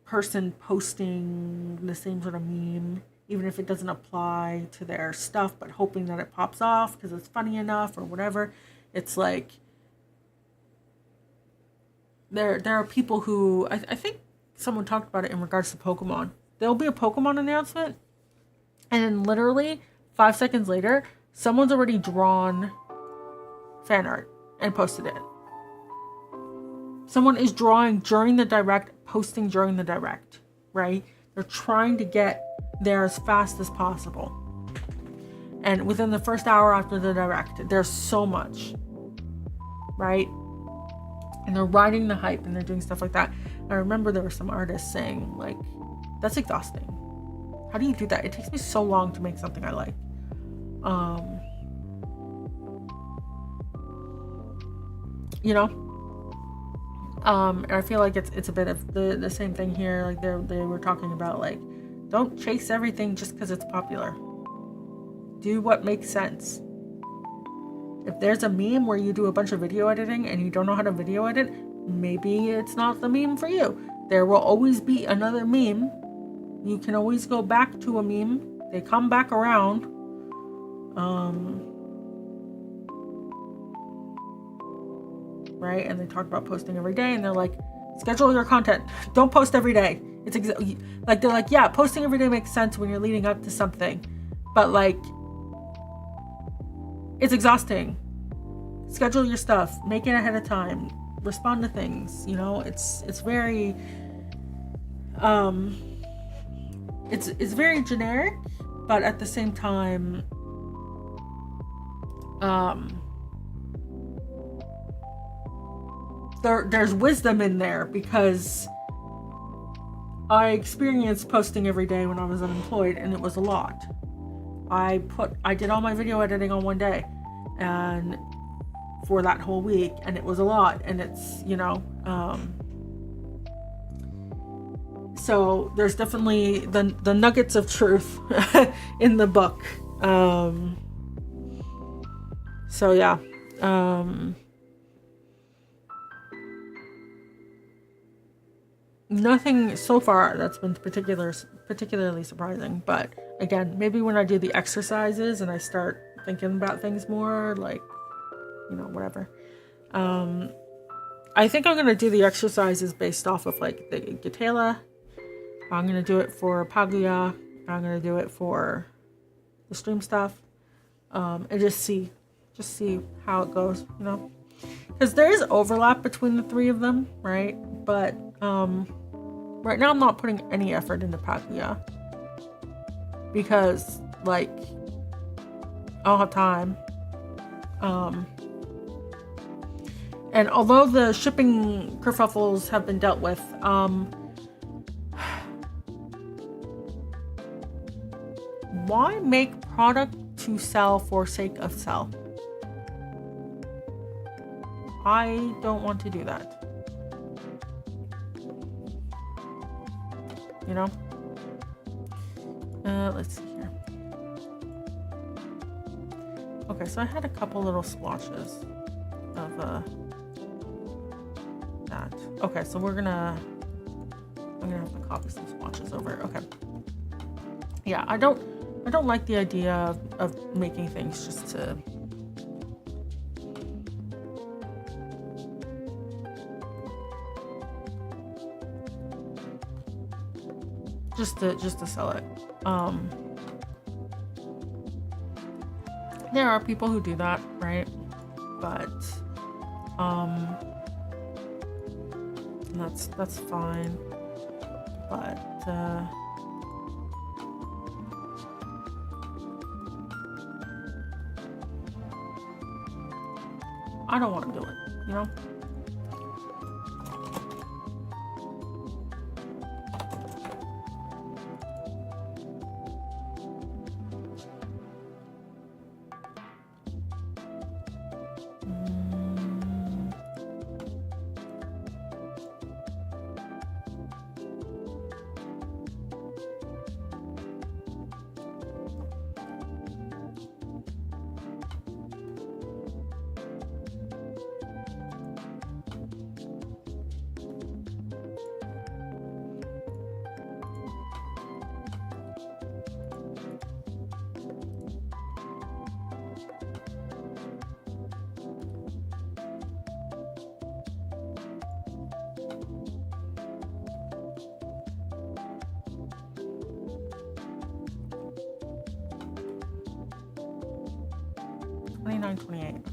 Speaker 1: person posting the same sort of meme, even if it doesn't apply to their stuff, but hoping that it pops off because it's funny enough or whatever. It's like there are people who I think someone talked about it in regards to Pokemon. There'll be a Pokemon announcement, and then literally 5 seconds later, someone's already drawn fan art and posted it. Someone is drawing during the direct, posting during the direct, right? They're trying to get there as fast as possible. And within the first hour after the direct, there's so much, right? And they're riding the hype and they're doing stuff like that. I remember there were some artists saying, that's exhausting. How do you do that? It takes me so long to make something I like. And I feel like it's a bit of the same thing here. Like they were talking about, like, don't chase everything just because it's popular. Do what makes sense. If there's a meme where you do a bunch of video editing and you don't know how to video edit, maybe it's not the meme for you. There will always be another meme. You can always go back to a meme. They come back around. Right? And they talk about posting every day, and they're like, schedule your content. Don't post every day. It's like, they're like, yeah, posting every day makes sense when you're leading up to something, but like, it's exhausting. Schedule your stuff. Make it ahead of time. Respond to things. You know, it's very it's very generic, but at the same time, there's wisdom in there, because I experienced posting every day when I was unemployed, and it was a lot. I did all my video editing on one day, and for that whole week, and it was a lot, and it's, you know, so there's definitely the nuggets of truth in the book. So yeah, nothing so far that's been particularly surprising, but again, maybe when I do the exercises and I start thinking about things more, like, you know, whatever. I think I'm going to do the exercises based off of, like, the Gatela. I'm going to do it for Paglia. I'm going to do it for the stream stuff. And just see how it goes, you know? Because there is overlap between the three of them, right? But right now I'm not putting any effort into Paglia, because, like, I don't have time. And although the shipping kerfuffles have been dealt with, why make product to sell for sake of sell? I don't want to do that. You know? Let's see here. Okay, so I had a couple little swatches of that. Okay, so I'm gonna have to copy some swatches over. Okay. Yeah, I don't like the idea of making things just to sell it. There are people who do that, right? But that's fine. But I don't want to do it, you know? $29.28.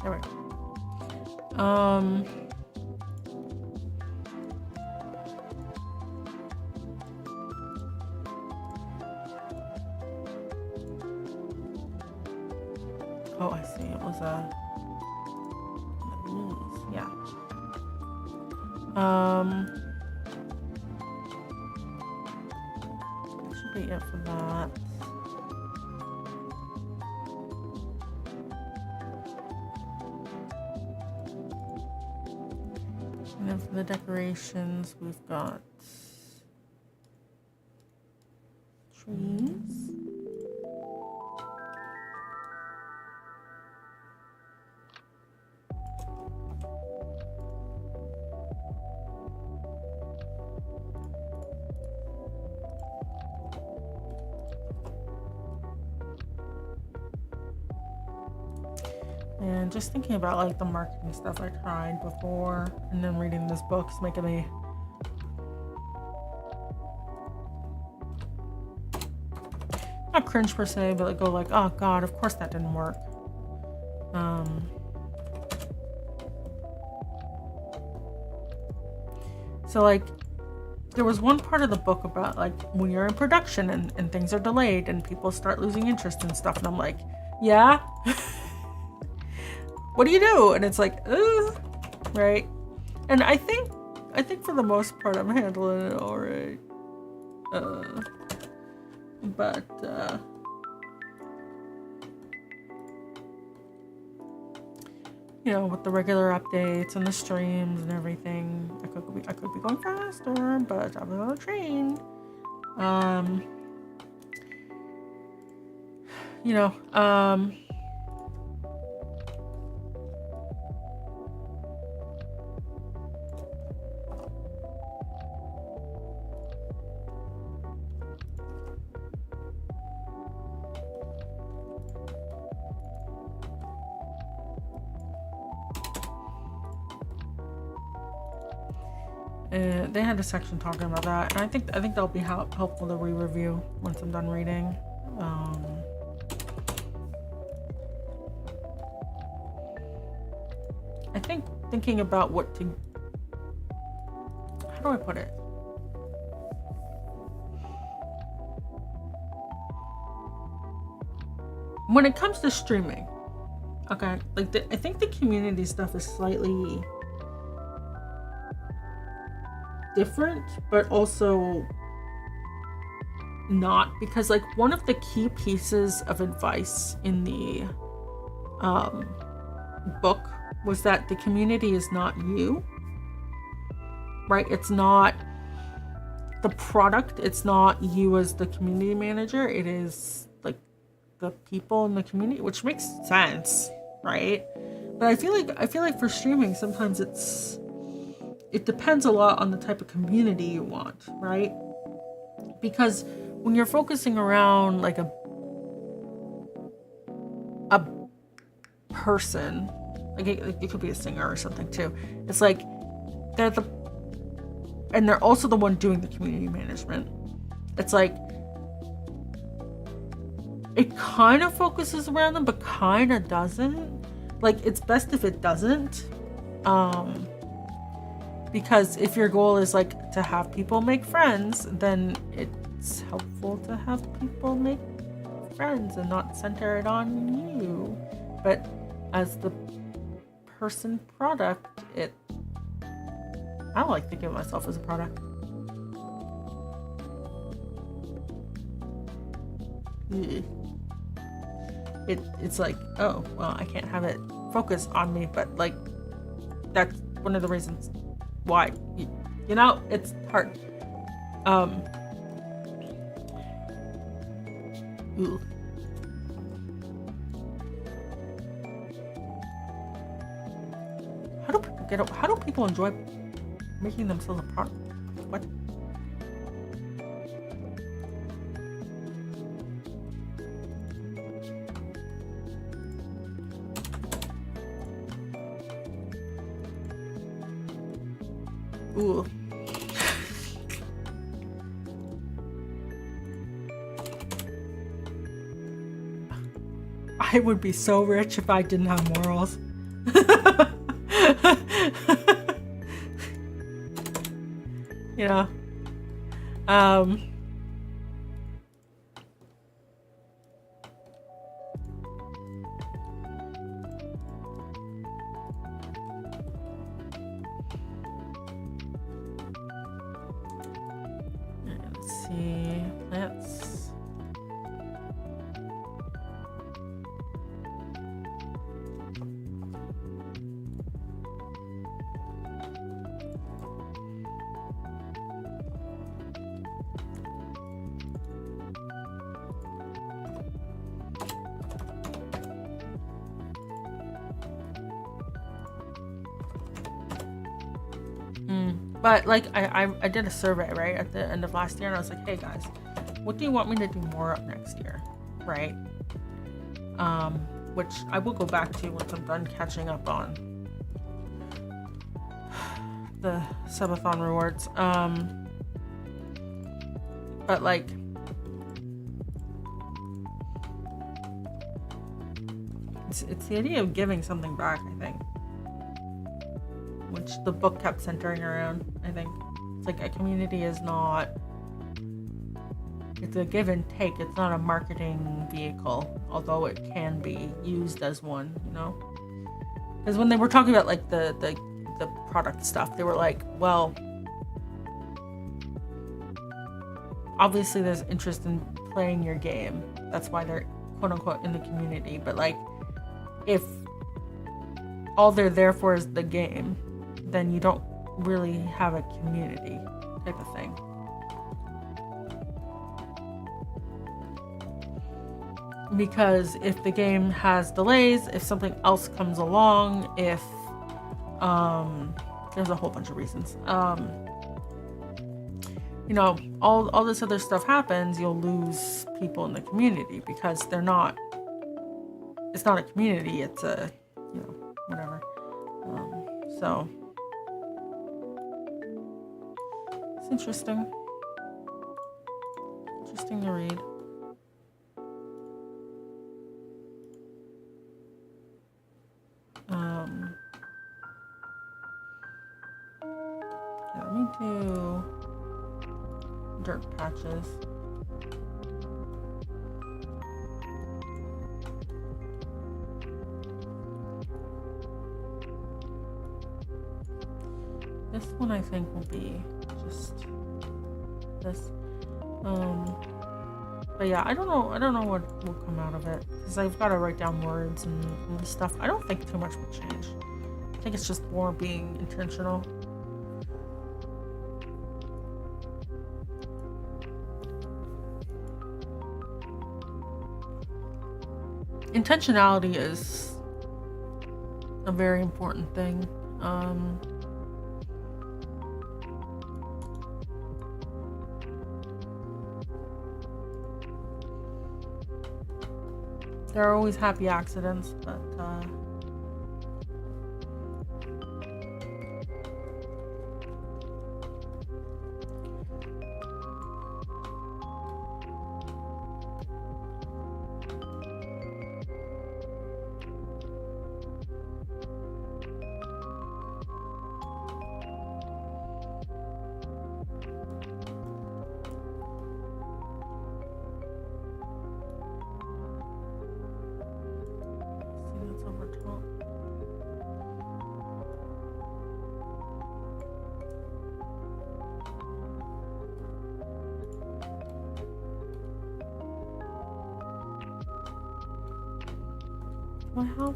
Speaker 1: All right. Oh, I see. It was a yeah. basically it for that. And then for the decorations, we've got trees. And just thinking about like the marketing stuff I tried before, and then reading this book is making me not cringe per se, but like go like, oh god, of course that didn't work. So like there was one part of the book about like when you're in production and things are delayed and people start losing interest in stuff, and I'm like, yeah. What do you do? And it's like, right? And I think for the most part I'm handling it all right. But you know, with the regular updates and the streams and everything, I could be going faster, but I was on a train. You know, they had a section talking about that, and I think that'll be helpful to re-review once I'm done reading. I think thinking about how do I put it? When it comes to streaming, okay, like I think the community stuff is slightly different, but also not, because like one of the key pieces of advice in the book was that the community is not you, right? It's not the product, it's not you as the community manager, it is like the people in the community, which makes sense, right? But I feel like for streaming sometimes it depends a lot on the type of community you want, right? Because when you're focusing around like a person, like it could be a singer or something too. It's like they're also the one doing the community management. It's like it kind of focuses around them, but kind of doesn't. Like it's best if it doesn't. Because if your goal is like to have people make friends, then it's helpful to have people make friends and not center it on you. But as the person product, I don't like thinking of myself as a product. It's like, oh, well, I can't have it focus on me, but like that's one of the reasons why, you know, it's hard. Ooh. How do people enjoy making themselves a product? What? Ooh. I would be so rich if I didn't have morals. You know? Let's see. Let's But like I did a survey, right, at the end of last year, and I was like, hey guys, what do you want me to do more of next year, right? Which I will go back to once I'm done catching up on the subathon rewards. But like, it's the idea of giving something back, I think, which the book kept centering around. I think it's like a community is not, it's a give and take. It's not a marketing vehicle, although it can be used as one, you know? Because when they were talking about like the product stuff, they were like, well, obviously there's interest in playing your game. That's why they're quote unquote in the community. But like, if all they're there for is the game, then you don't really have a community type of thing. Because if the game has delays, if something else comes along, if there's a whole bunch of reasons, you know, all this other stuff happens, you'll lose people in the community because they're not, it's not a community, it's a, you know, whatever. So it's interesting to read. Yeah, let me do dirt patches. This one I think will be just this. But yeah, I don't know what will come out of it because I've got to write down words and stuff. I don't think too much will change. I think it's just more being intentional. Intentionality is a very important thing. There are always happy accidents, but do I have?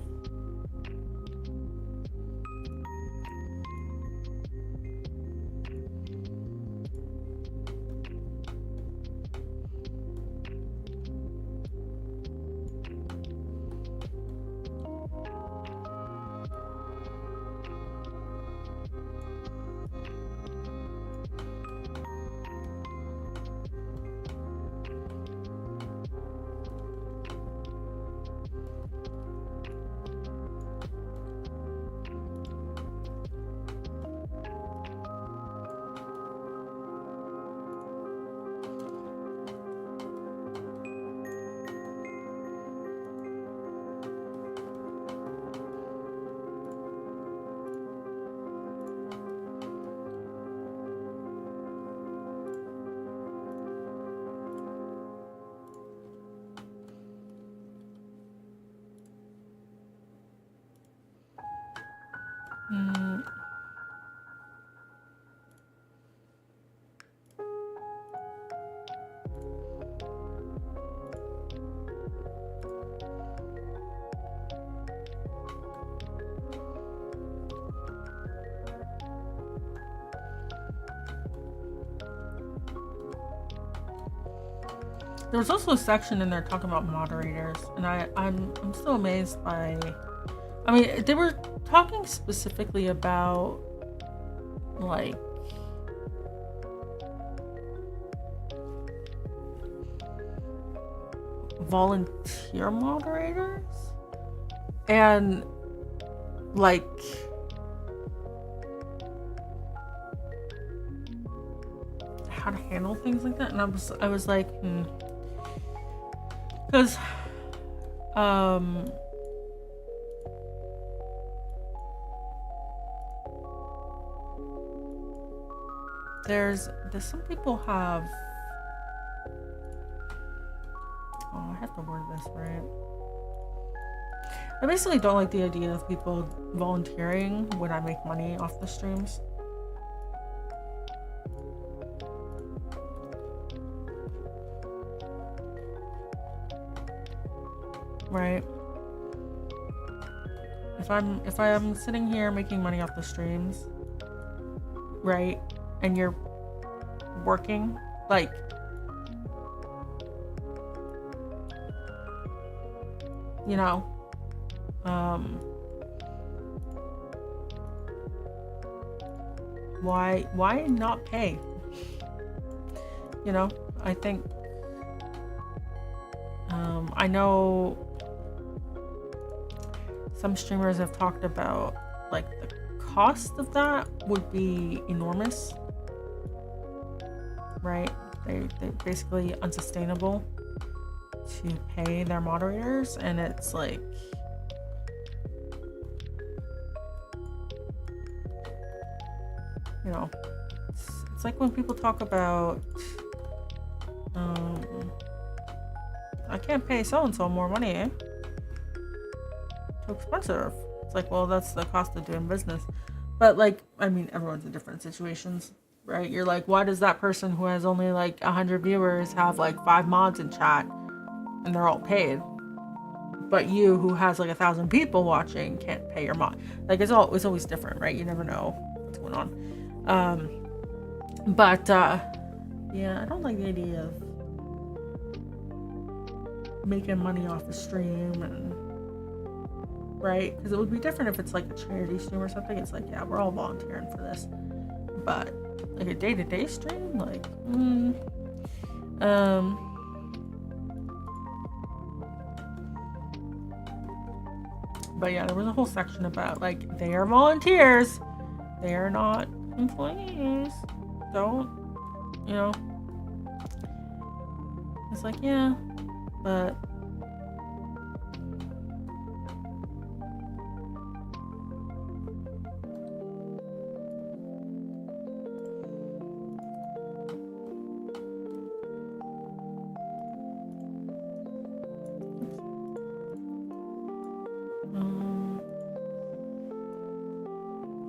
Speaker 1: There was also a section in there talking about moderators, and I'm still amazed by, I mean, they were talking specifically about like volunteer moderators and like how to handle things like that. And I was like, because there's some people have, oh, I have to word this right. I basically don't like the idea of people volunteering when I make money off the streams. Right? If I'm sitting here making money off the streams, right? And you're working, like, you know, why not pay? You know, I think, I know some streamers have talked about, like, the cost of that would be enormous, right? They basically unsustainable to pay their moderators, and it's like, you know, it's like when people talk about, I can't pay so-and-so more money, eh? Too expensive. It's like, well, that's the cost of doing business. But, like, I mean, everyone's in different situations, right? You're like, why does that person who has only like 100 viewers have like 5 mods in chat and they're all paid? But you, who has like 1,000 people watching, can't pay your mod. Like, it's always different, right? You never know what's going on. Yeah, I don't like the idea of making money off the stream, and right, because it would be different if it's like a charity stream or something. It's like, yeah, we're all volunteering for this, but like a day-to-day stream, like, but yeah, there was a whole section about, like, they are volunteers, they are not employees, don't, you know, it's like, yeah, but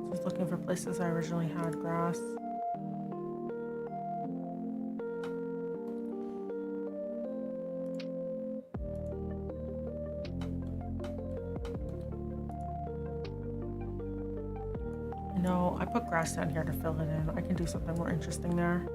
Speaker 1: just looking for places I originally had grass. No, I put grass down here to fill it in. I can do something more interesting there.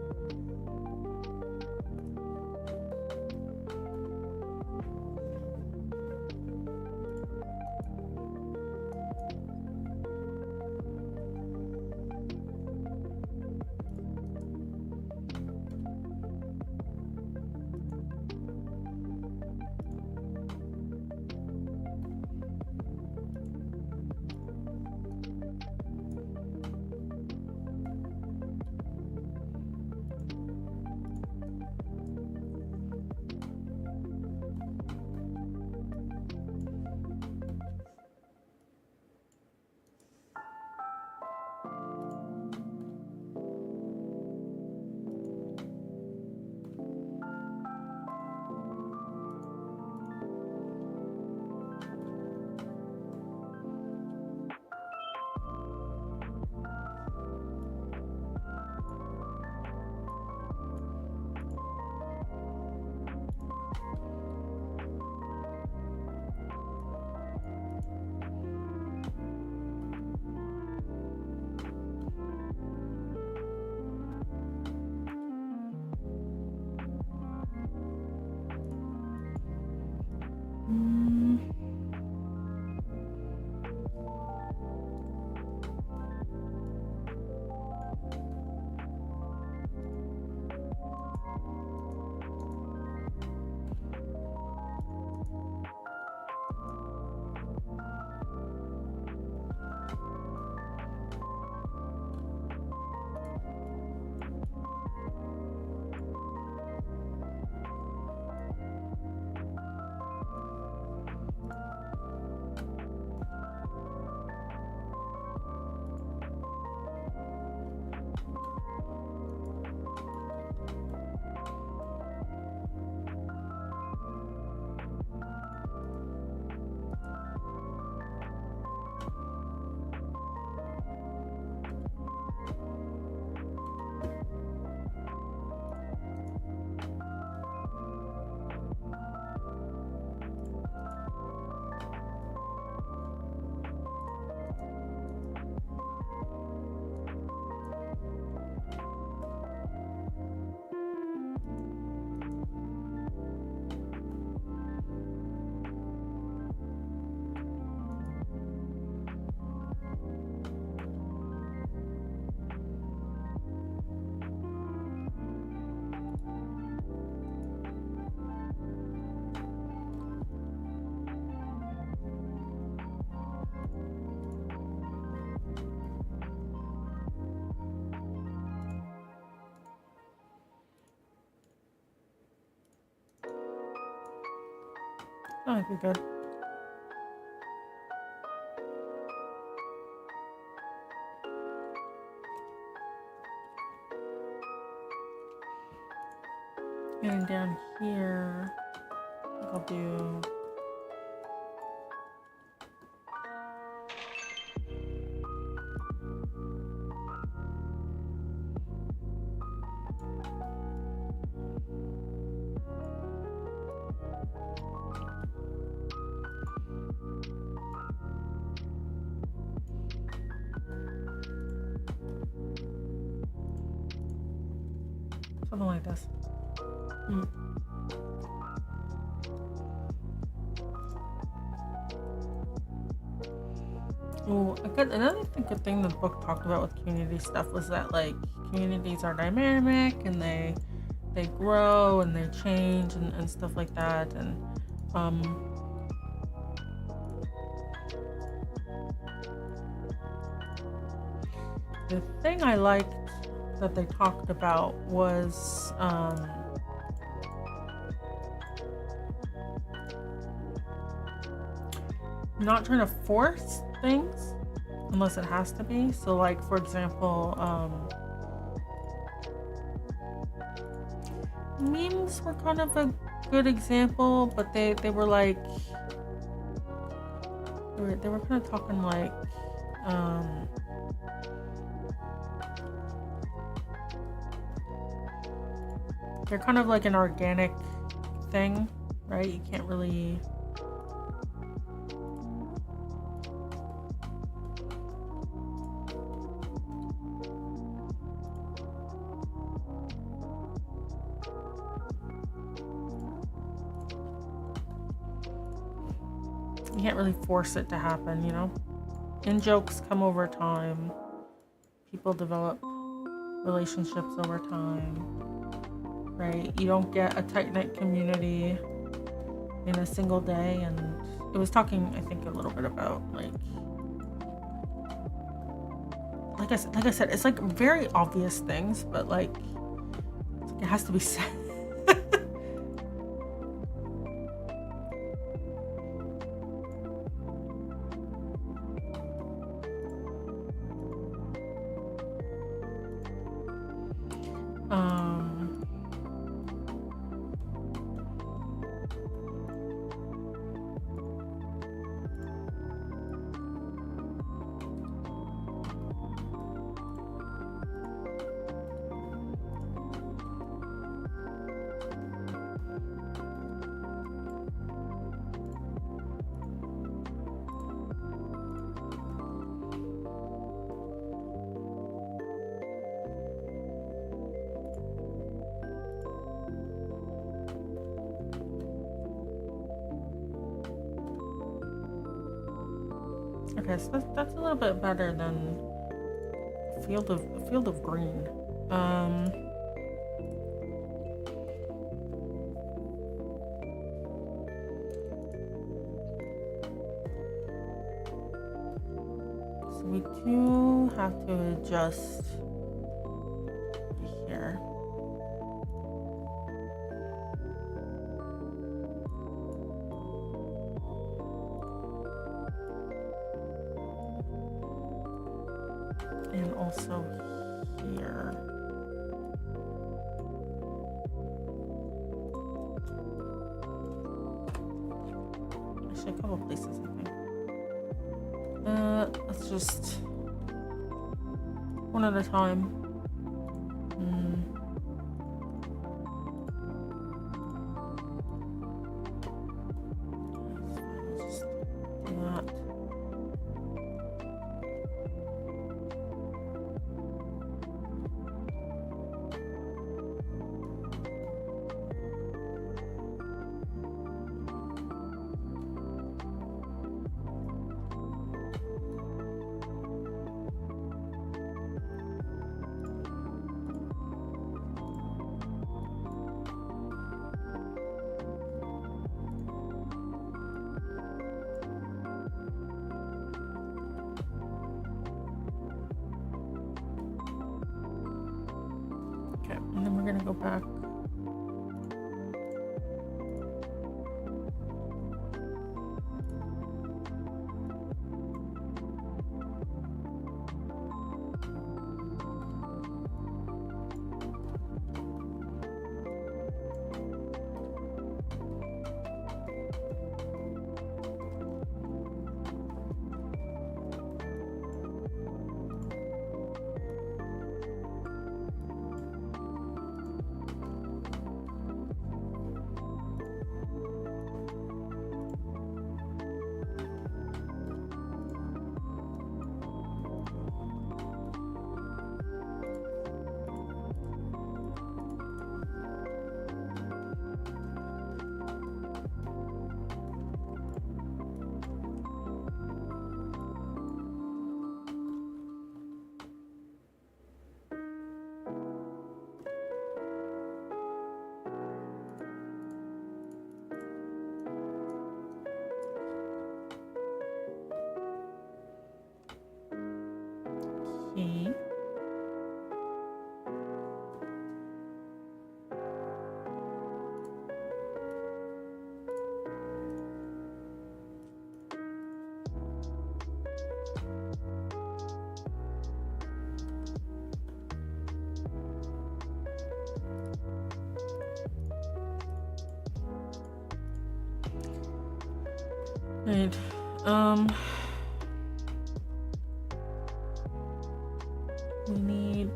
Speaker 1: That might be good. And down here, I'll do something like this. Oh, another good thing the book talked about with community stuff was that like communities are dynamic and they grow and they change and stuff like that. And the thing I liked that they talked about was not trying to force things unless it has to be. So like, for example, memes were kind of a good example, but they were like they were kind of talking like they're kind of like an organic thing, right? You can't really force it to happen, you know? And jokes come over time. People develop relationships over time, right? You don't get a tight-knit community in a single day. And it was talking, I think, a little bit about like I said, it's like very obvious things, but like it has to be said. Okay, so that's a little bit better than Field of Green. So we do have to adjust here. And also here. Actually, a couple places, I think. Let's just one at a time. Let's just do that. And then we're gonna go back. Right. We need.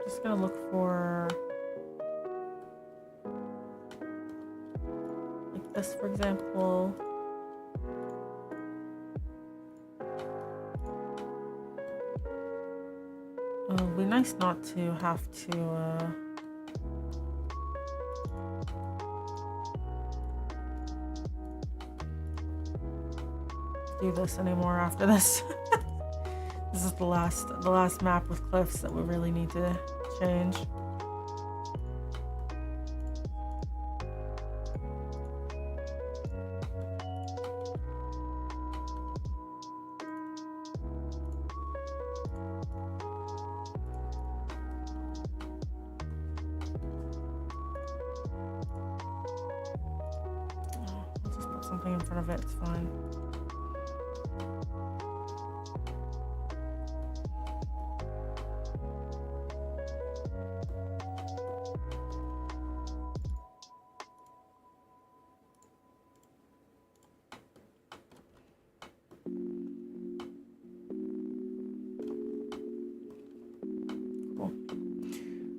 Speaker 1: Just gonna look for like this, for example. It'd be nice not to have to do this anymore after this. This is the last map with cliffs that we really need to change. I'll just put something in front of it, it's fine.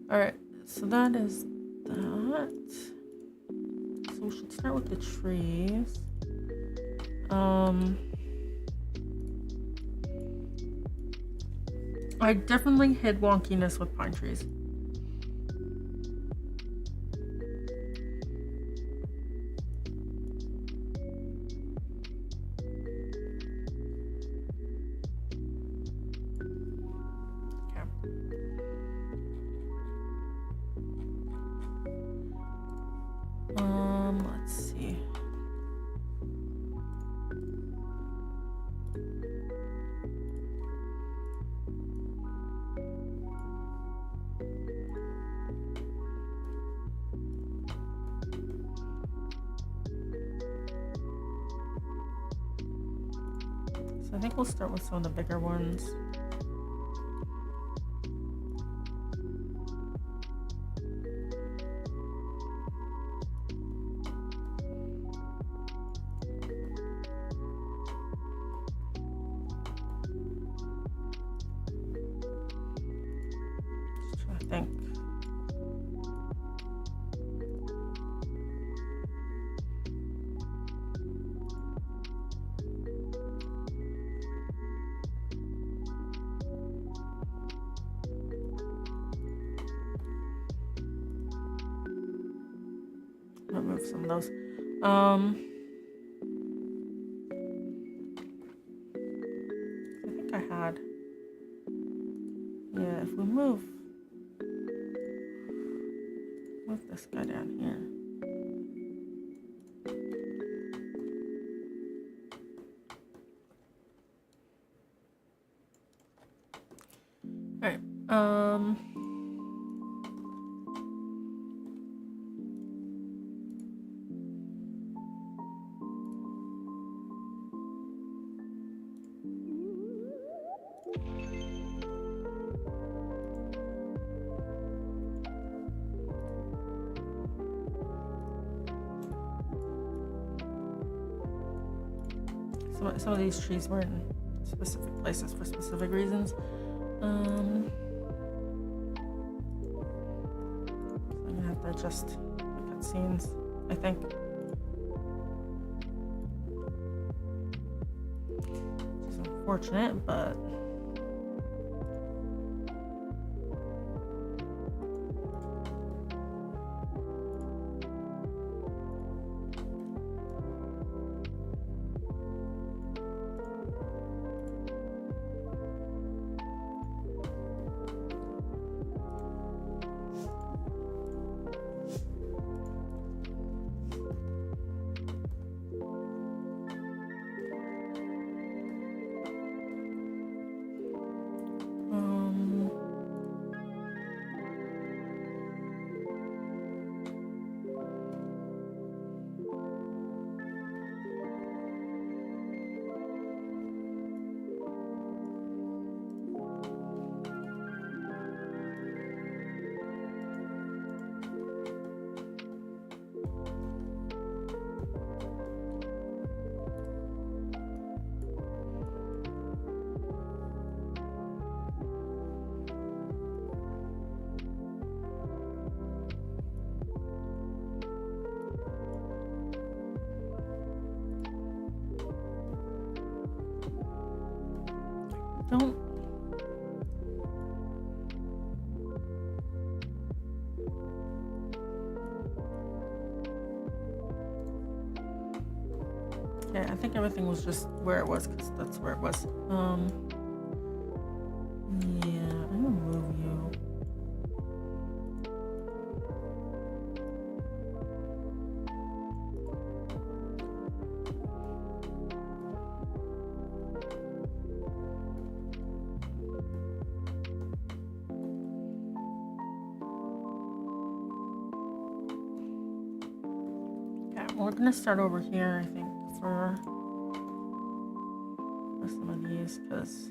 Speaker 1: Alright, so that is that. So we should start with the trees. I definitely hid wonkiness with pine trees. Let's see. So I think we'll start with some of the bigger ones. Remove some of those. I think I had. Yeah, if we move this guy down here. All right. Some of these trees were in specific places for specific reasons. So I'm gonna have to adjust the cutscenes, I think. Which is unfortunate, but Okay, I think everything was just where it was because that's where it was. Yeah, I'm gonna move you. Okay, we're gonna start over here, I think, for some of these because.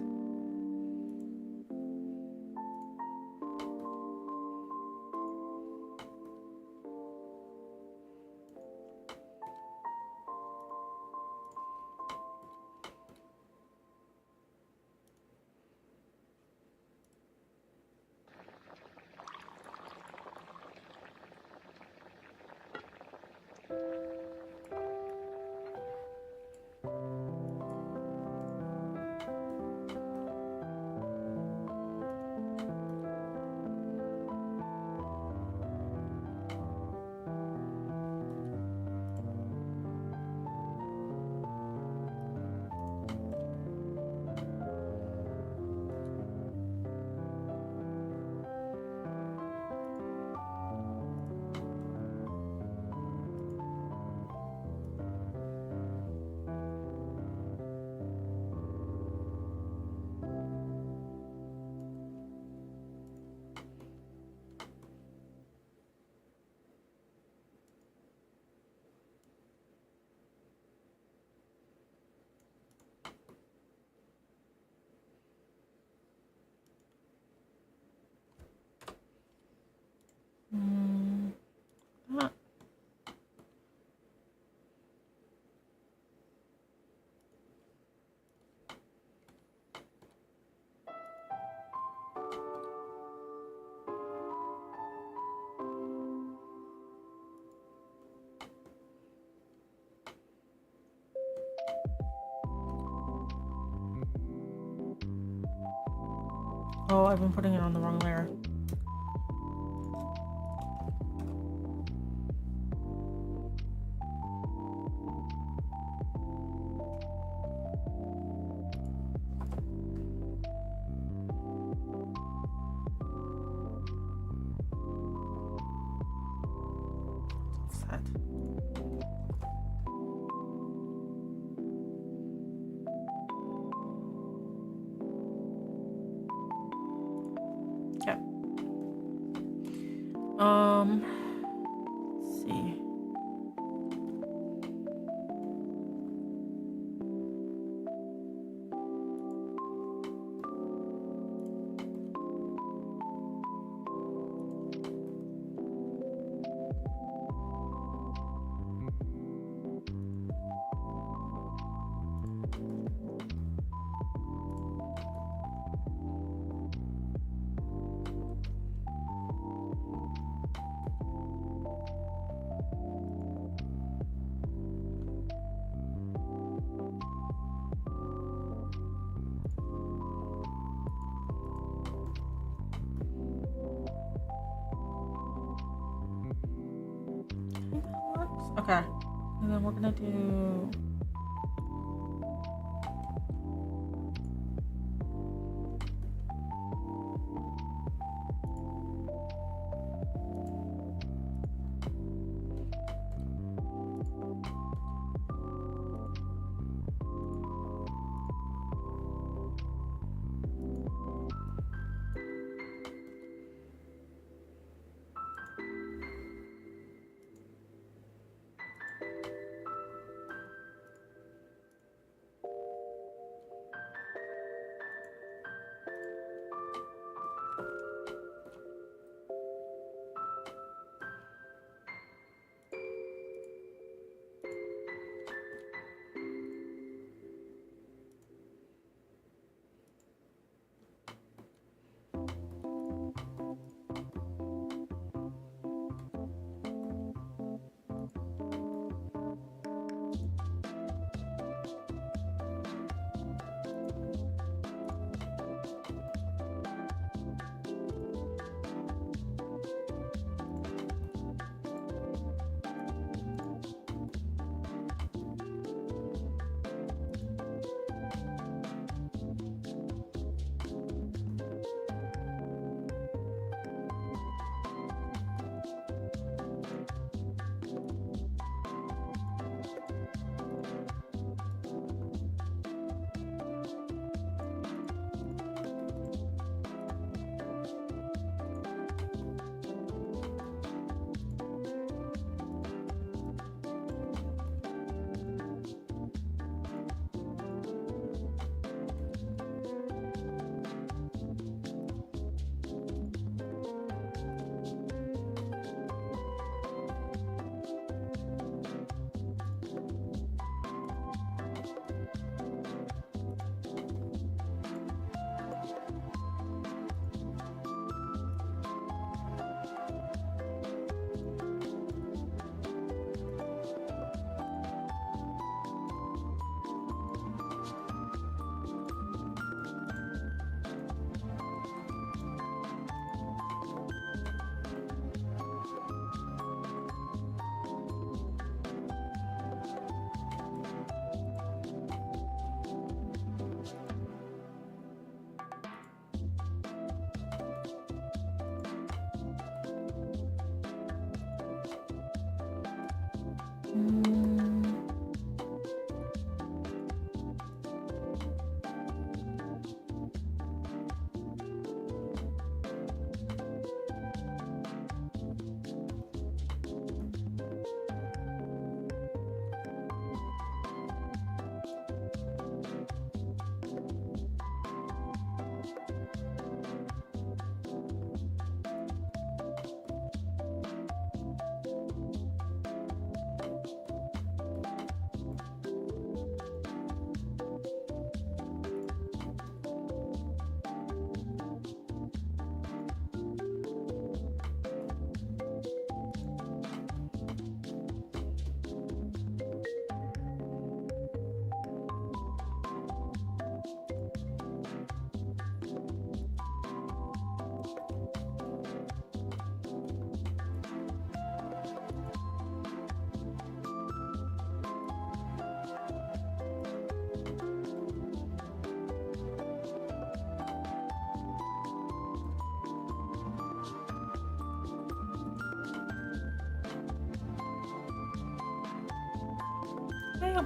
Speaker 1: Ah. Oh, I've been putting it on the wrong layer. Set. Okay. Let's see. Okay, and then we're gonna do.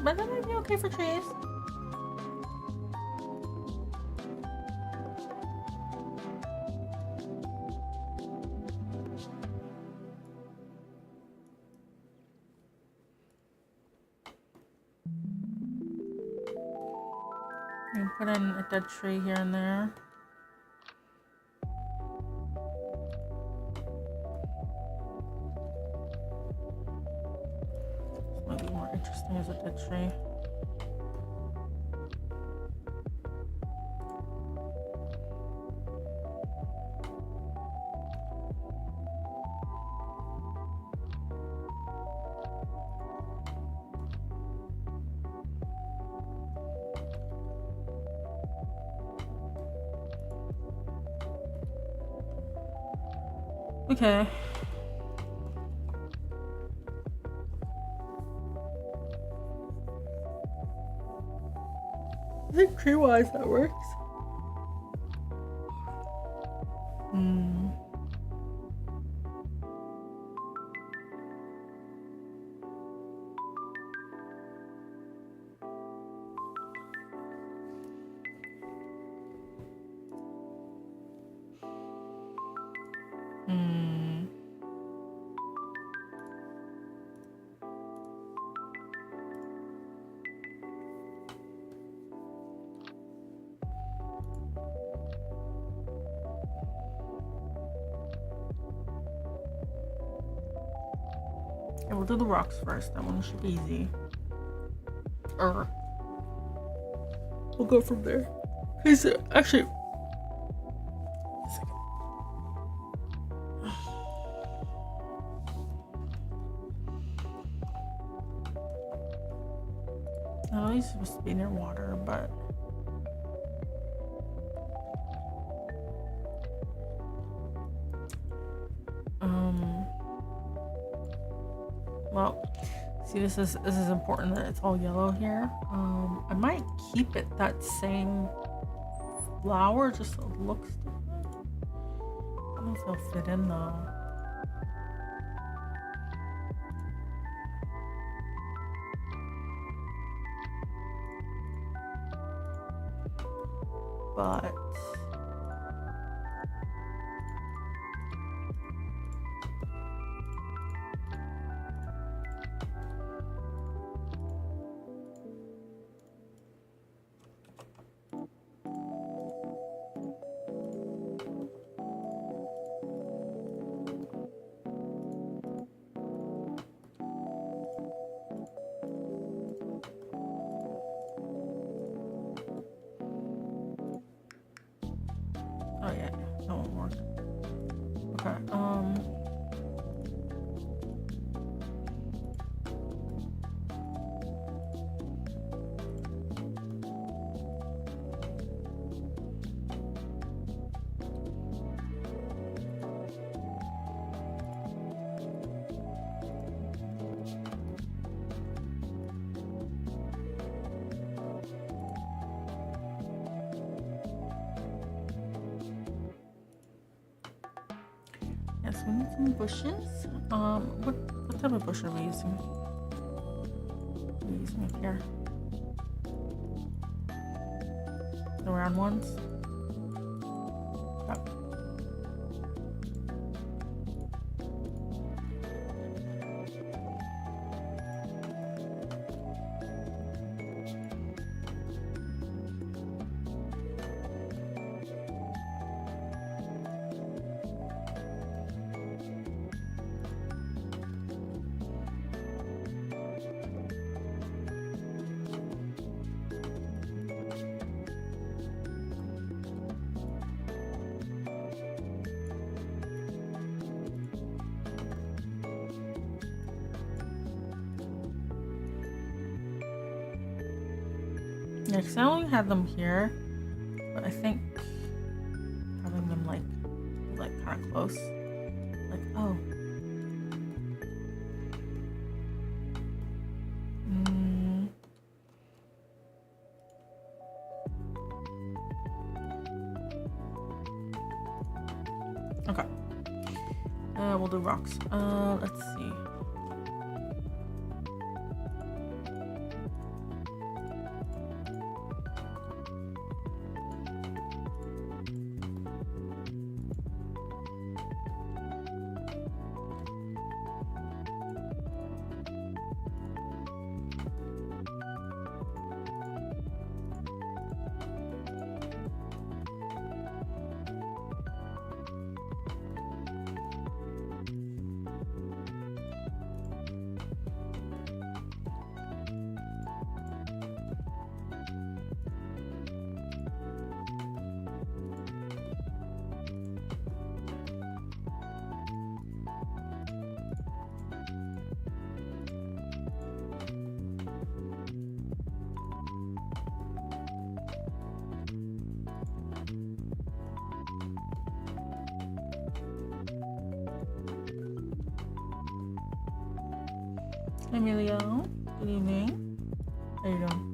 Speaker 1: But that might be okay for trees. You put in a dead tree here and there. This might be more interesting as a dead tree. Okay. I think tree-wise that works. Okay, we'll do the rocks first. That one should be easy. We'll go from there. Cause actually, a second. I know he's supposed to be near water, but well, see, this is important that it's all yellow here. I might keep it that same flower just so it looks different. I don't know if it'll fit in though. But oh yeah, that won't work. Okay, yes, we need some bushes. What type of bush are we using? using it here? The round ones? Oh. Yeah, because I only had them here, but I think having them like kind of close, like, oh. Okay. We'll do rocks. Let's see. Emilio, good evening. How you doing?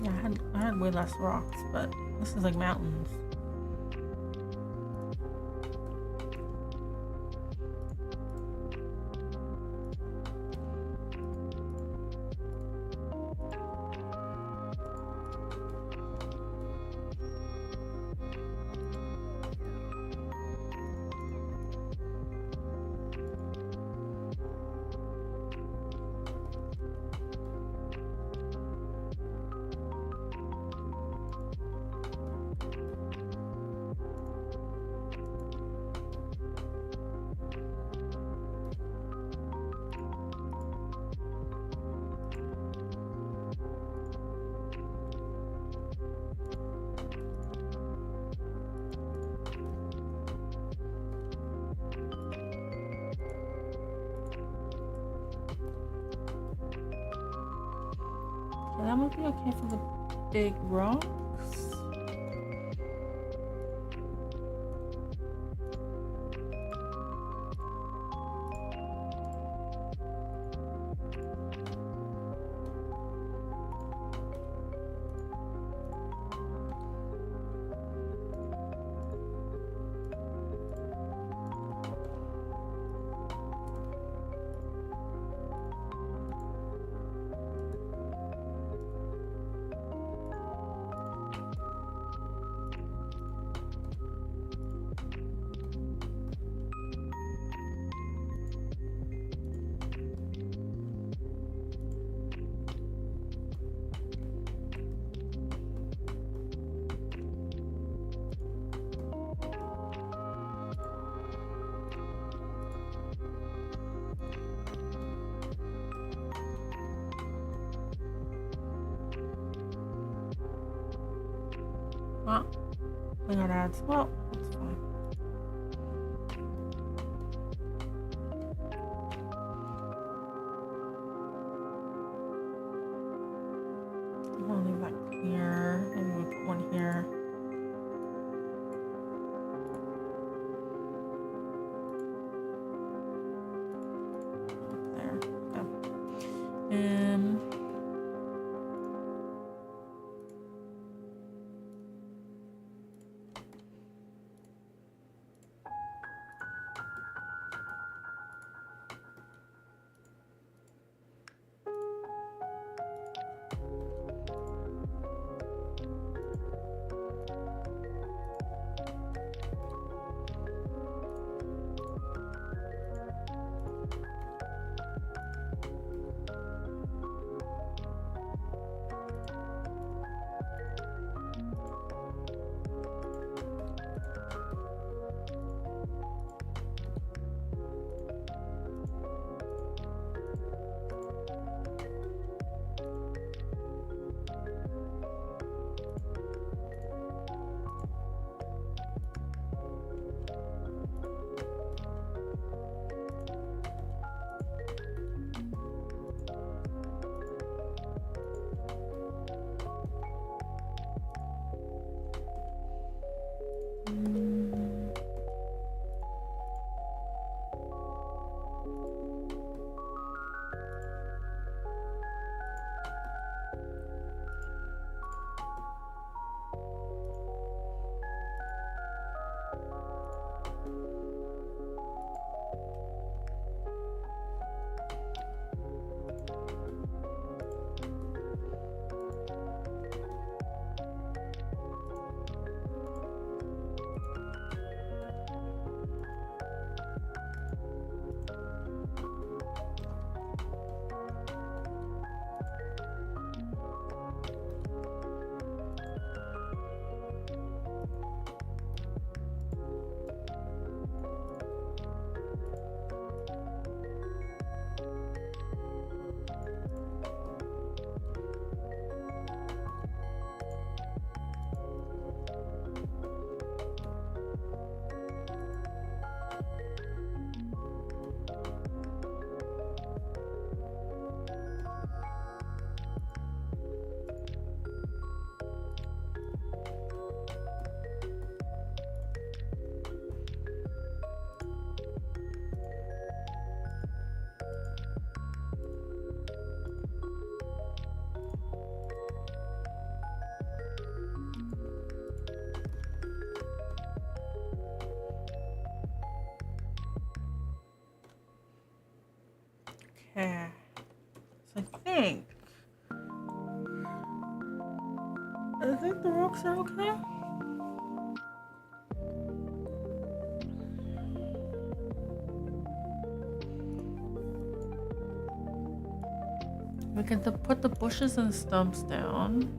Speaker 1: Yeah, I had way less rocks, but this is like mountains. That might be okay for the big rocks. We got ads. Well, it's fine. I'll leave that here. Maybe we put one here. There. Okay. Okay. So I think the rocks are okay. We can put the bushes and stumps down.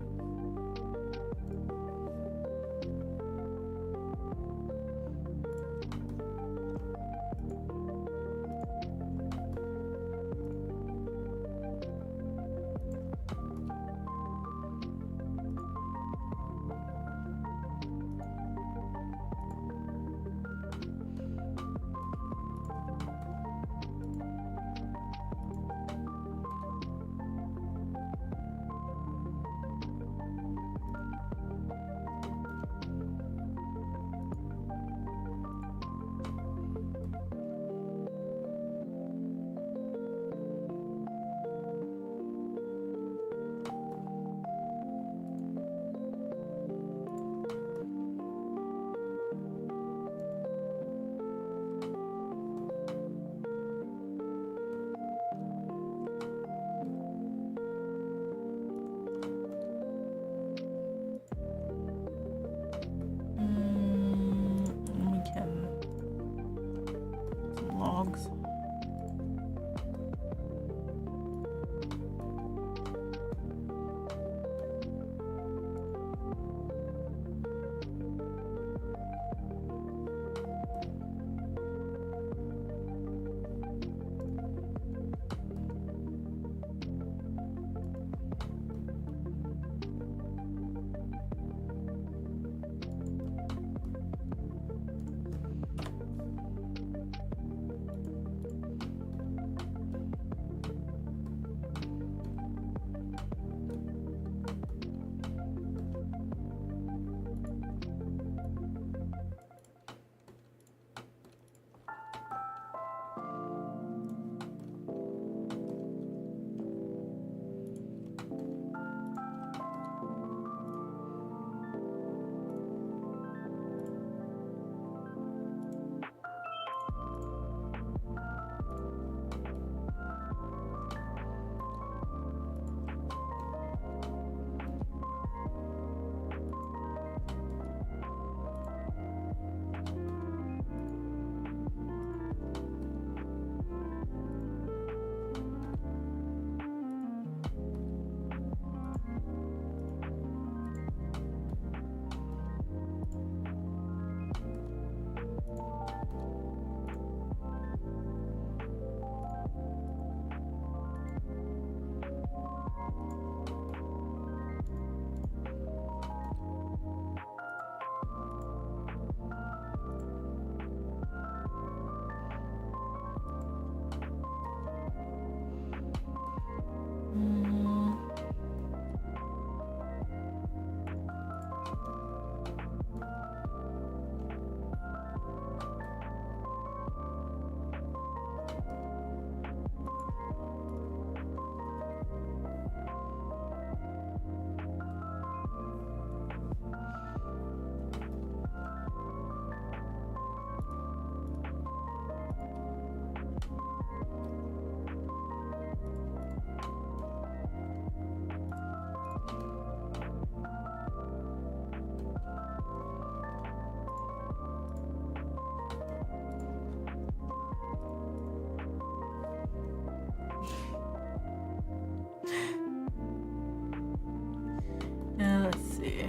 Speaker 1: see.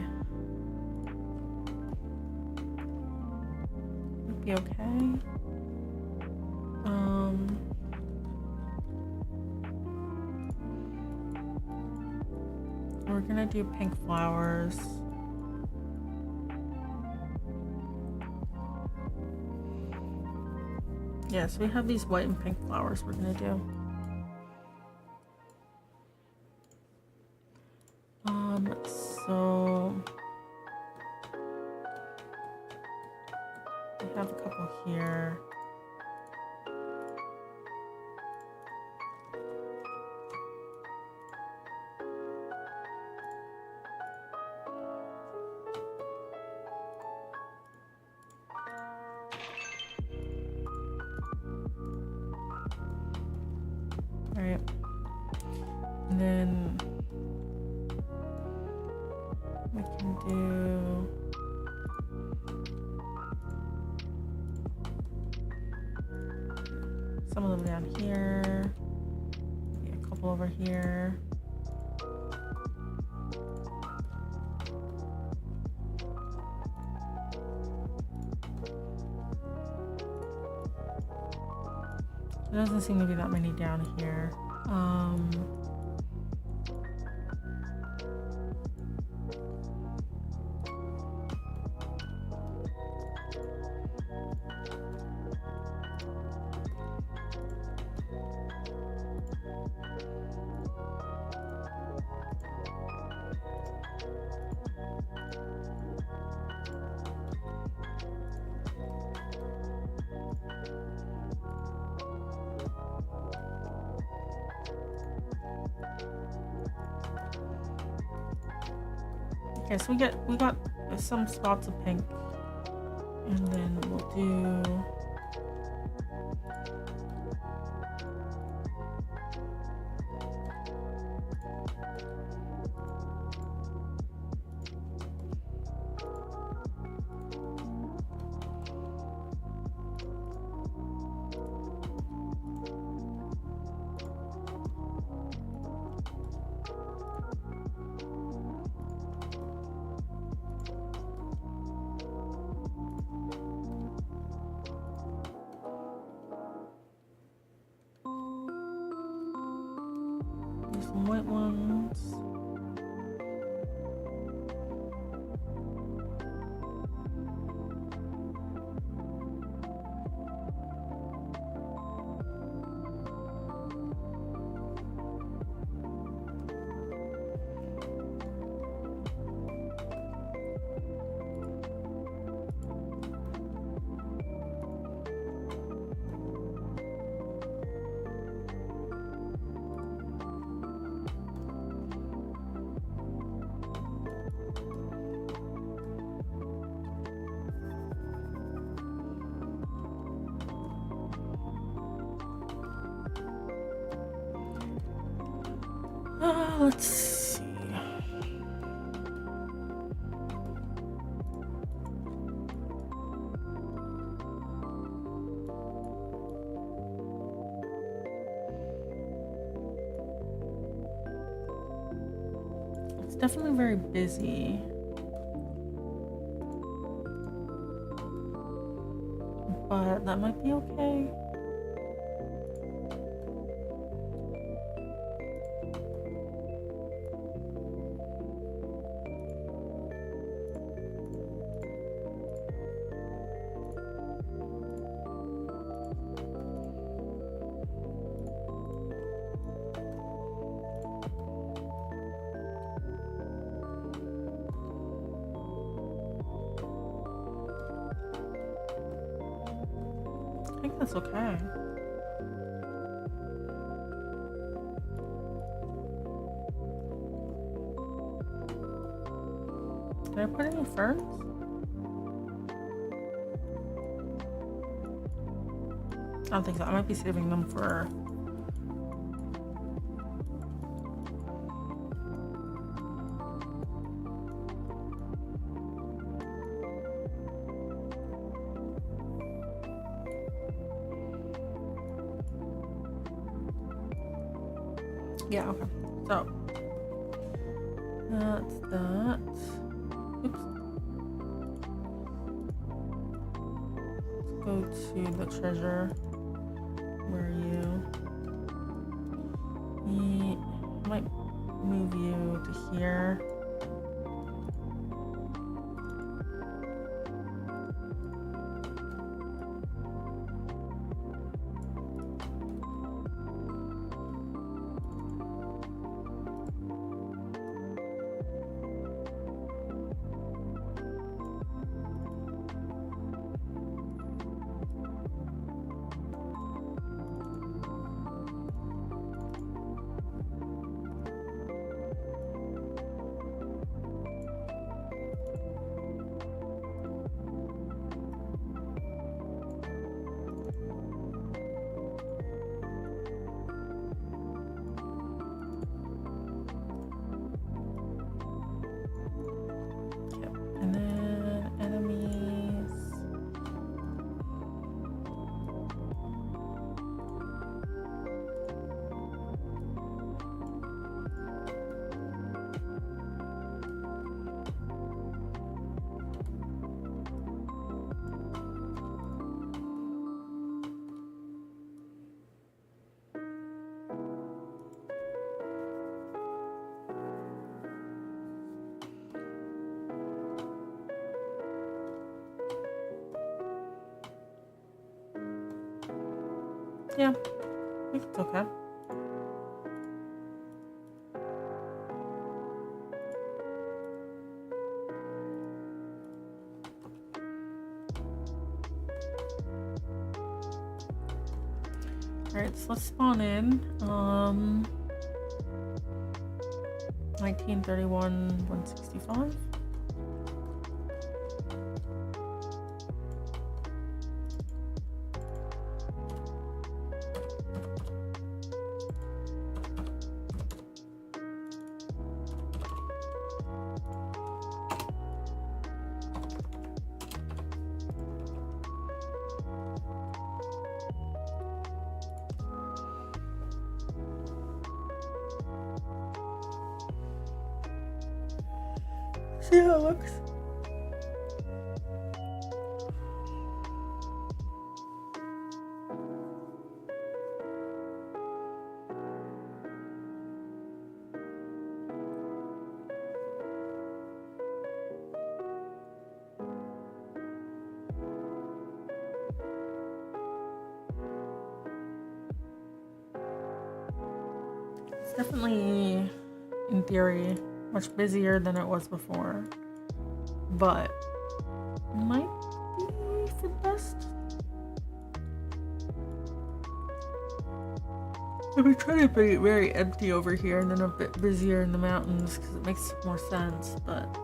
Speaker 1: Would be okay. We're gonna do pink flowers. Yeah, so we have these white and pink flowers we're gonna do. So we have a couple here. All right, and then we can do some of them down here, maybe a couple over here. There doesn't seem to be that many down here. Okay, so we got some spots of pink, and then we'll do some white ones. Let's see. It's definitely very busy. But that might be okay. I think that's okay. Did I put any ferns? I don't think so. I might be saving them for... Yeah, okay. So, that's that. to the treasure. Where are you? I might move you to here. And then enemies. Yeah, I think it's okay. Alright, so let's spawn in. 1931, 165. See how it looks. It's definitely, in theory, much busier than it was before, but might be for the best. I've been trying to be very empty over here and then a bit busier in the mountains because it makes more sense, but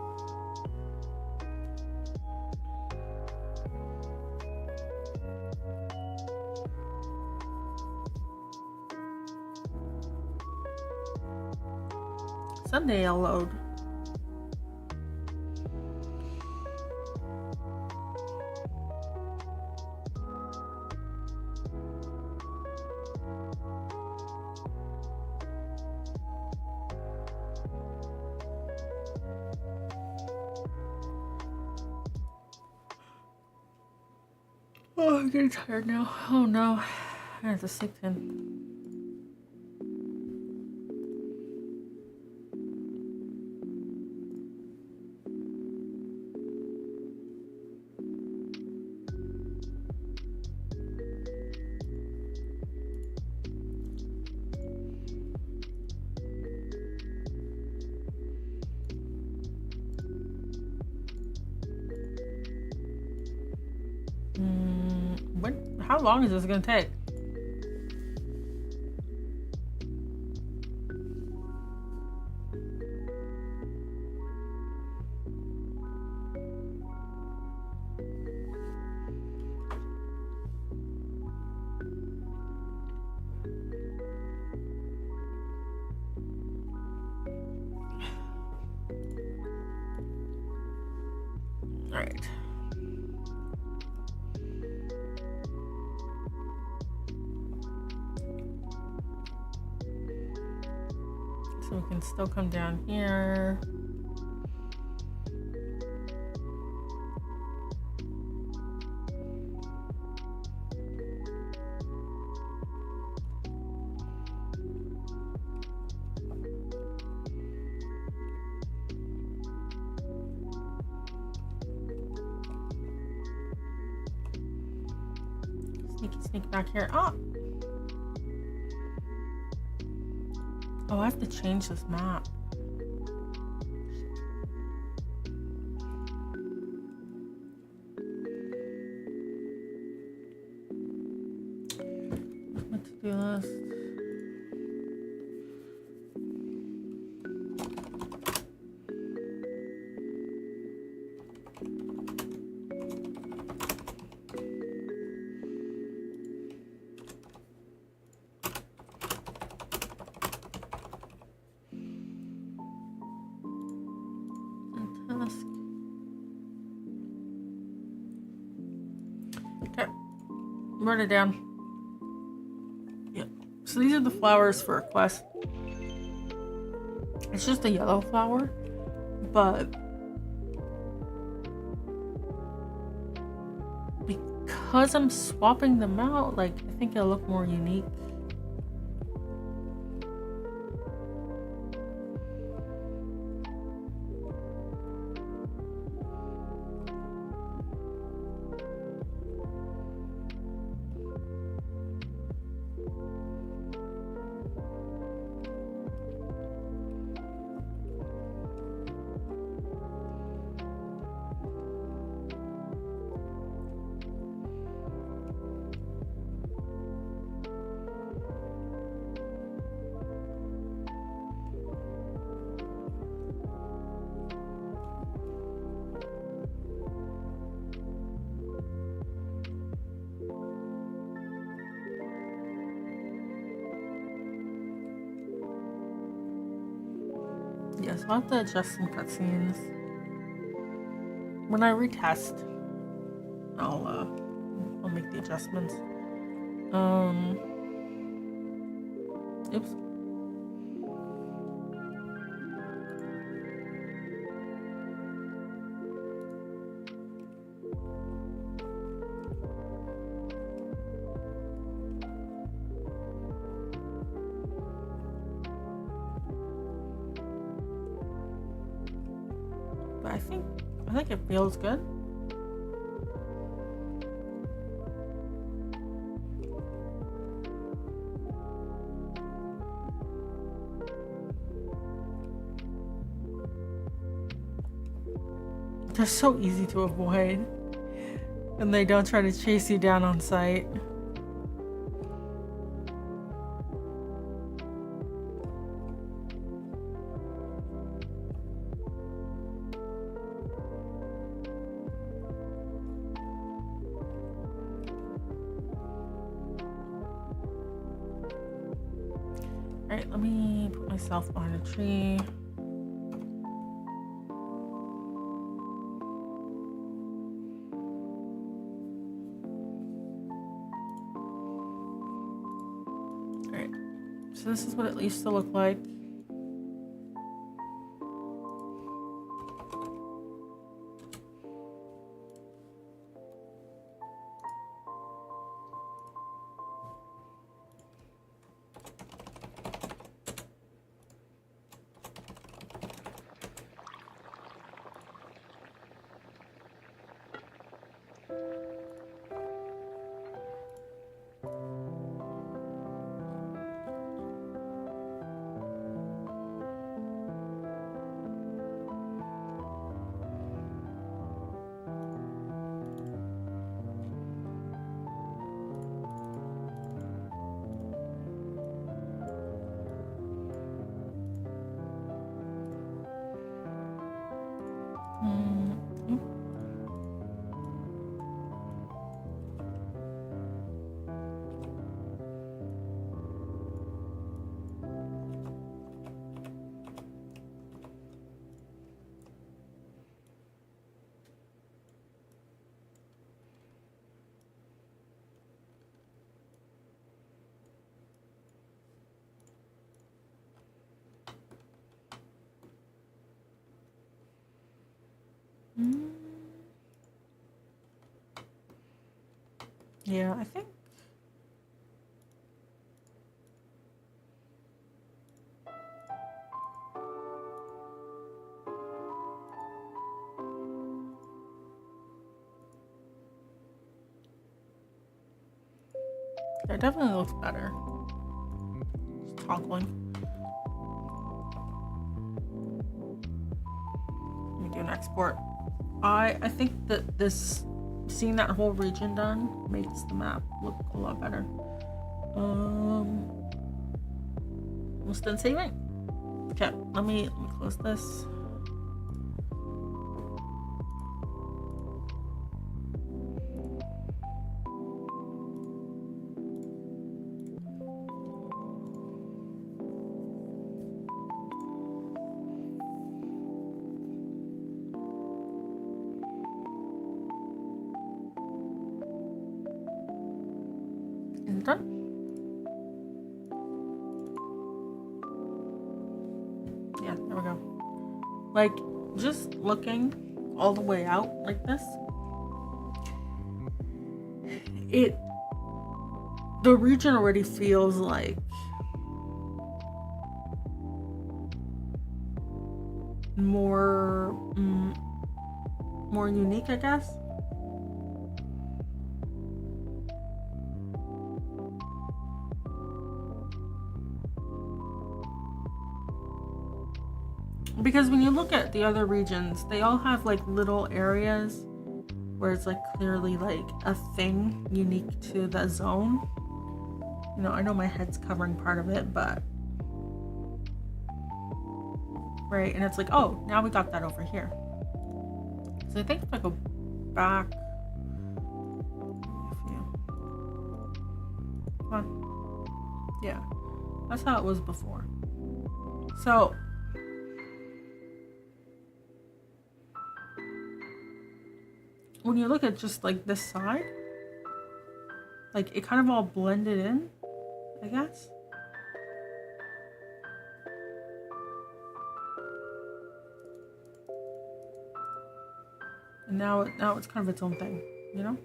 Speaker 1: someday I'll load. Oh, I'm getting tired now. Oh no, I have to sleep in. How long is this gonna take? All right. So we can still come down here. sneak back here. Ah! Oh, I have to change this map. What to do this? Okay, wrote it down. Yep. So these are the flowers for a quest. It's just a yellow flower, but because I'm swapping them out, like, I think it'll look more unique. Yes, I'll have to adjust some cutscenes. When I retest, I'll make the adjustments. Oops. But I think it feels good. They're so easy to avoid, and they don't try to chase you down on sight. Alright, let me put myself behind a tree. Alright, so this is what it used to look like. Yeah, I think. That definitely looks better. It's toggling. Let me do an export. I think that this, seeing that whole region done makes the map look a lot better. Almost done saving. Okay, let me close this. Is it done? Yeah, there we go. Like, just looking all the way out like this, the region already feels like more unique, I guess. Because when you look at the other regions, they all have like little areas where it's like clearly like a thing unique to the zone. You know, I know my head's covering part of it, but right, and it's like, oh, now we got that over here. So I think if I go back, come on, yeah, that's how it was before. So when you look at just like this side, like it kind of all blended in, I guess. And now it's kind of its own thing, you know?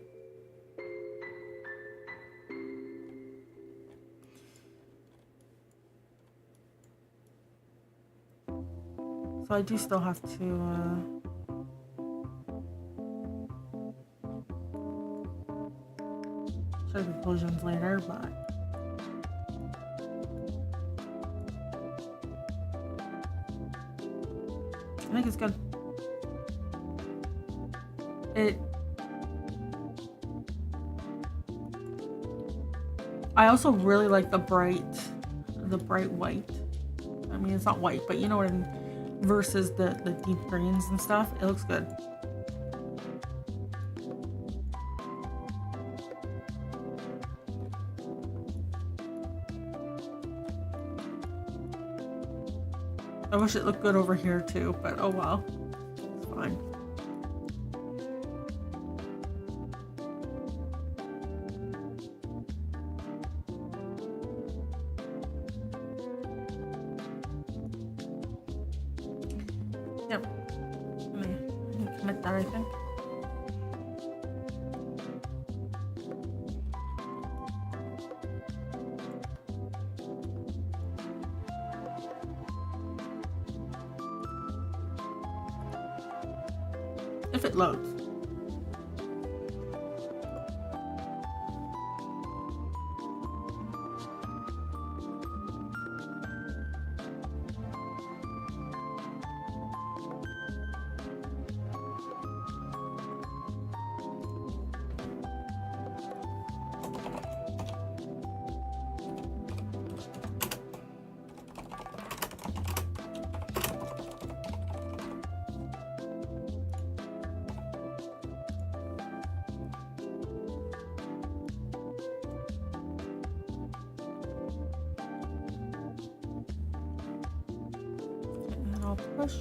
Speaker 1: So I do still have to show conclusions later, but I think it's good. I also really like the bright white. I mean, it's not white, but you know what I mean, versus the deep greens and stuff. It looks good. I wish it looked good over here too, but oh well. It's fine. Yep. Let me commit that, I think. If it loads. I'll push.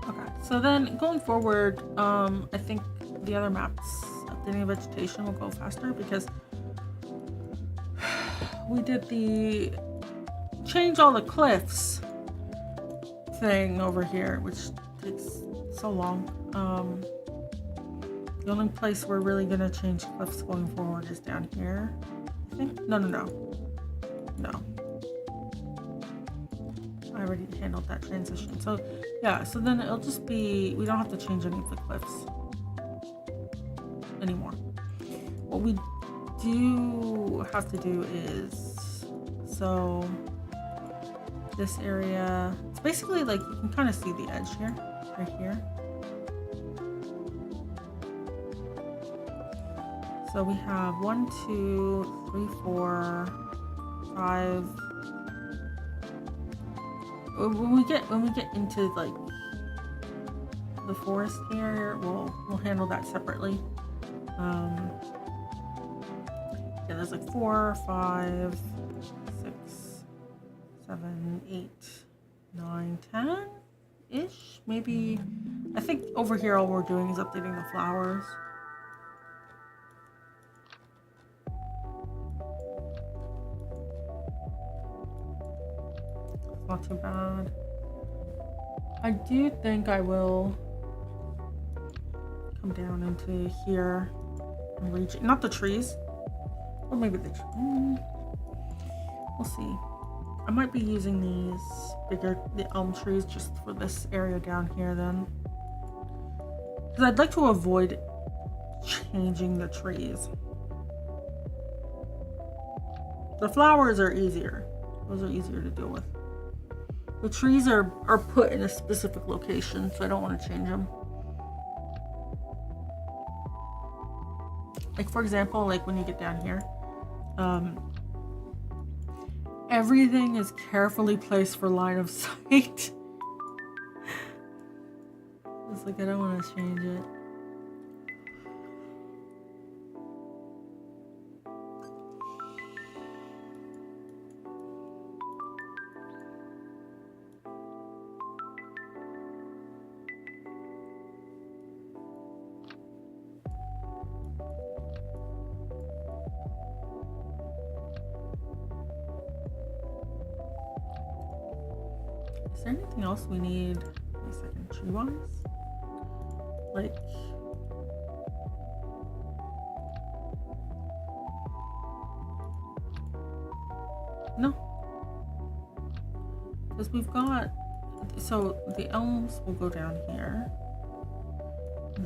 Speaker 1: Okay, so then going forward, I think the other maps, updating vegetation will go faster because we did the change all the cliffs thing over here, which takes so long. The only place we're really gonna change cliffs going forward is down here, I think. No. I already handled that transition. So yeah, so then it'll just be, we don't have to change any of the cliffs anymore. What we do have to do is, so this area, it's basically like, you can kind of see the edge here, right here. So we have 1, 2, 3, 4, 5. When we get into like the forest here, we'll handle that separately. Yeah, there's like 4, 5, 6, 7, 8, 9, 10 ish, maybe. I think over here all we're doing is updating the flowers. Not too bad. I do think I will come down into here and reach, not the trees, or maybe the trees. We'll see. I might be using the elm trees just for this area down here then, because I'd like to avoid changing the trees. The flowers are easier. Those are easier to deal with. The trees are put in a specific location, so I don't want to change them. Like, for example, like when you get down here, everything is carefully placed for line of sight. It's like, I don't want to change it. Is there anything else we need? Wait a second, tree-wise? Like, no, because we've got, so the elms will go down here,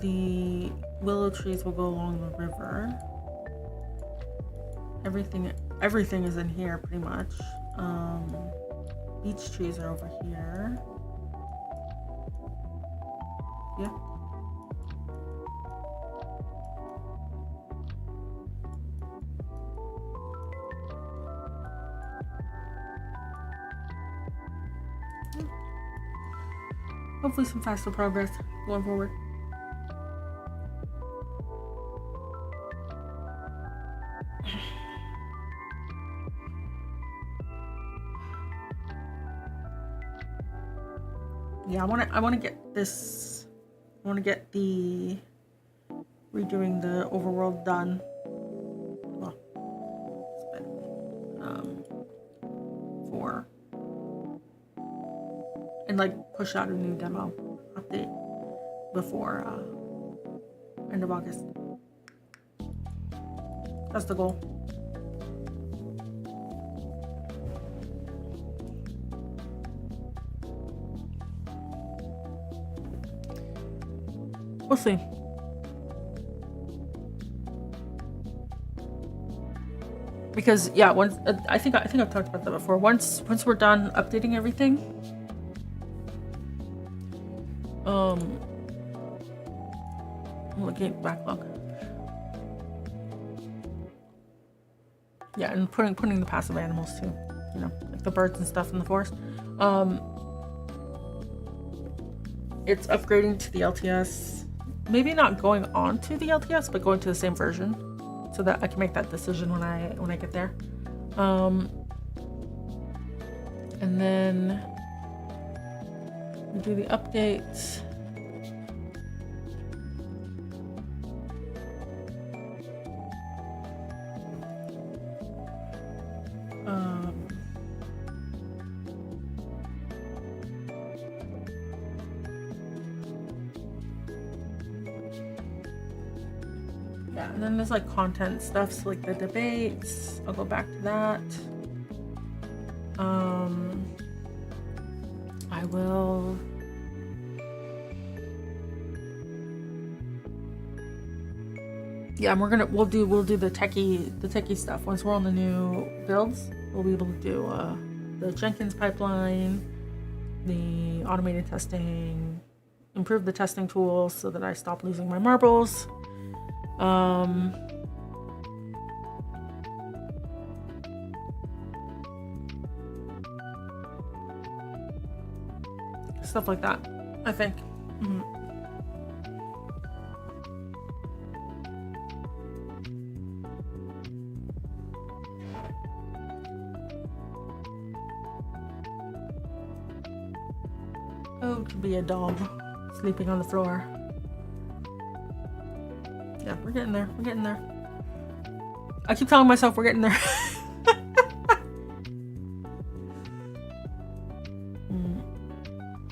Speaker 1: the willow trees will go along the river, everything is in here pretty much. Beech trees are over here. Yeah. Hopefully some faster progress going forward. Yeah, I want to get this. I want to get the redoing the overworld done. Well, for and like push out a new demo update before end of August. That's the goal. We'll see. Because yeah, once I think I've talked about that before. Once we're done updating everything, I'm looking at backlog. Yeah, and putting the passive animals too, you know, like the birds and stuff in the forest. It's upgrading to the LTS. Maybe not going on to the LTS, but going to the same version, so that I can make that decision when I get there. And then we do the updates. Yeah, and then there's like content stuff, so like the debates, I'll go back to that. I will. Yeah, and we'll do the techie stuff once we're on the new builds. We'll be able to do the Jenkins pipeline, the automated testing, improve the testing tools so that I stop losing my marbles. Stuff like that, I think. Mm-hmm. Oh, to be a dog sleeping on the floor. Yeah, we're getting there. We're getting there. I keep telling myself we're getting there.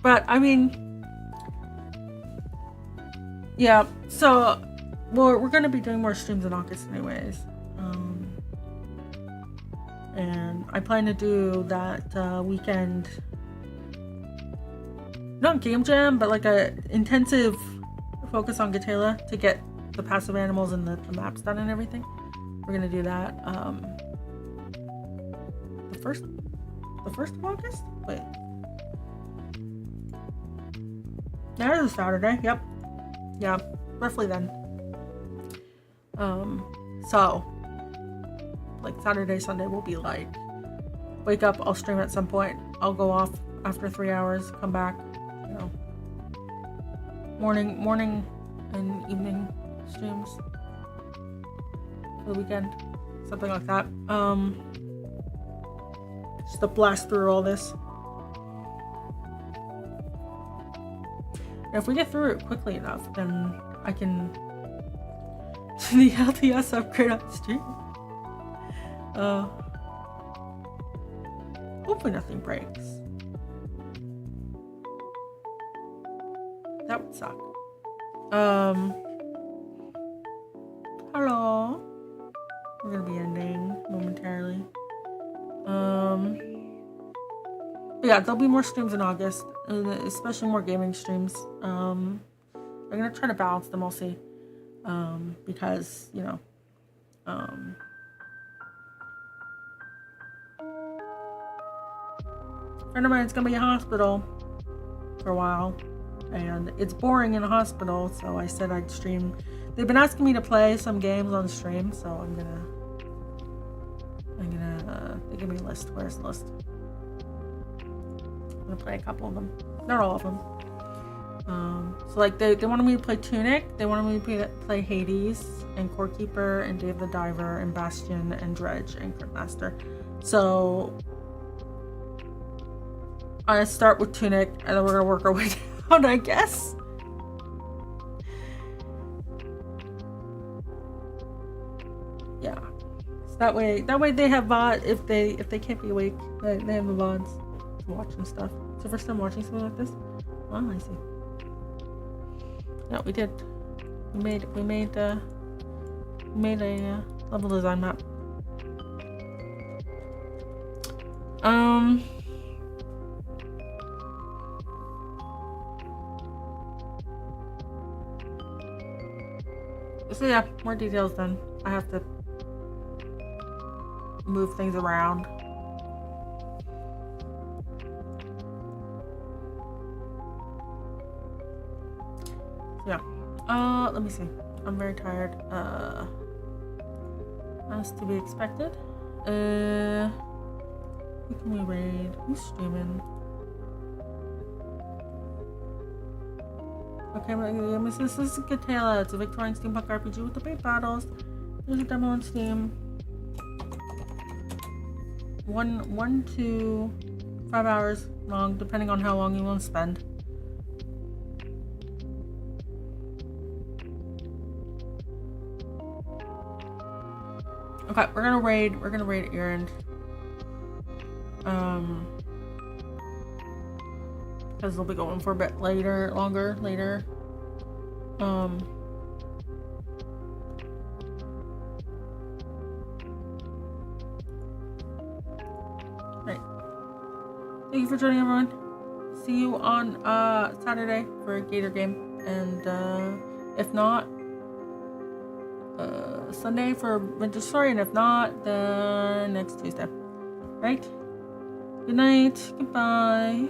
Speaker 1: But I mean, yeah. So, we're gonna be doing more streams in August, anyways. And I plan to do that weekend. Not game jam, but like a intensive focus on Gatela to get the passive animals and the maps done and everything. We're gonna do that. The first of August? Wait. That is a Saturday. Yep. Yeah, roughly then. So like Saturday, Sunday will be like wake up, I'll stream at some point. I'll go off after 3 hours, come back. You know, morning and evening streams for the weekend, something like that. Just to blast through all this. And if we get through it quickly enough, then I can do the LTS upgrade on stream. Hopefully nothing breaks. That would suck. Hello. We're gonna be ending momentarily. But yeah, there'll be more streams in August, especially more gaming streams. I'm gonna try to balance them, I'll see. Because, you know, a friend of mine's gonna be in hospital for a while. And it's boring in a hospital, so I said I'd stream. They've been asking me to play some games on stream, so I'm gonna they give me a list. Where's the list? I'm gonna play a couple of them, not all of them. So like they wanted me to play Tunic, they wanted me to play Hades and Core Keeper and Dave the Diver and Bastion and Dredge and Cryptmaster. So I start with Tunic and then we're gonna work our way down, I guess. Yeah. So that way they have VOD if they can't be awake. They have the VODs to watch and stuff. It's the first time watching something like this. Oh, I see. No, we did. We made a level design map. So yeah, more details then. I have to move things around. Yeah. Let me see. I'm very tired. As to be expected. Who can we raid? Who's streaming? Okay, this is Gatela. It's a Victorian steampunk RPG with the bait battles. There's a demo on Steam. 1 to 5 hours long, depending on how long you want to spend. Okay, we're gonna raid Erend. Because they'll be going for a bit longer later. Right. Thank you for joining, everyone. see you on Saturday for a Gator game, and if not, Sunday for Winter Story, and if not, then next Tuesday. Right? Good night. Goodbye.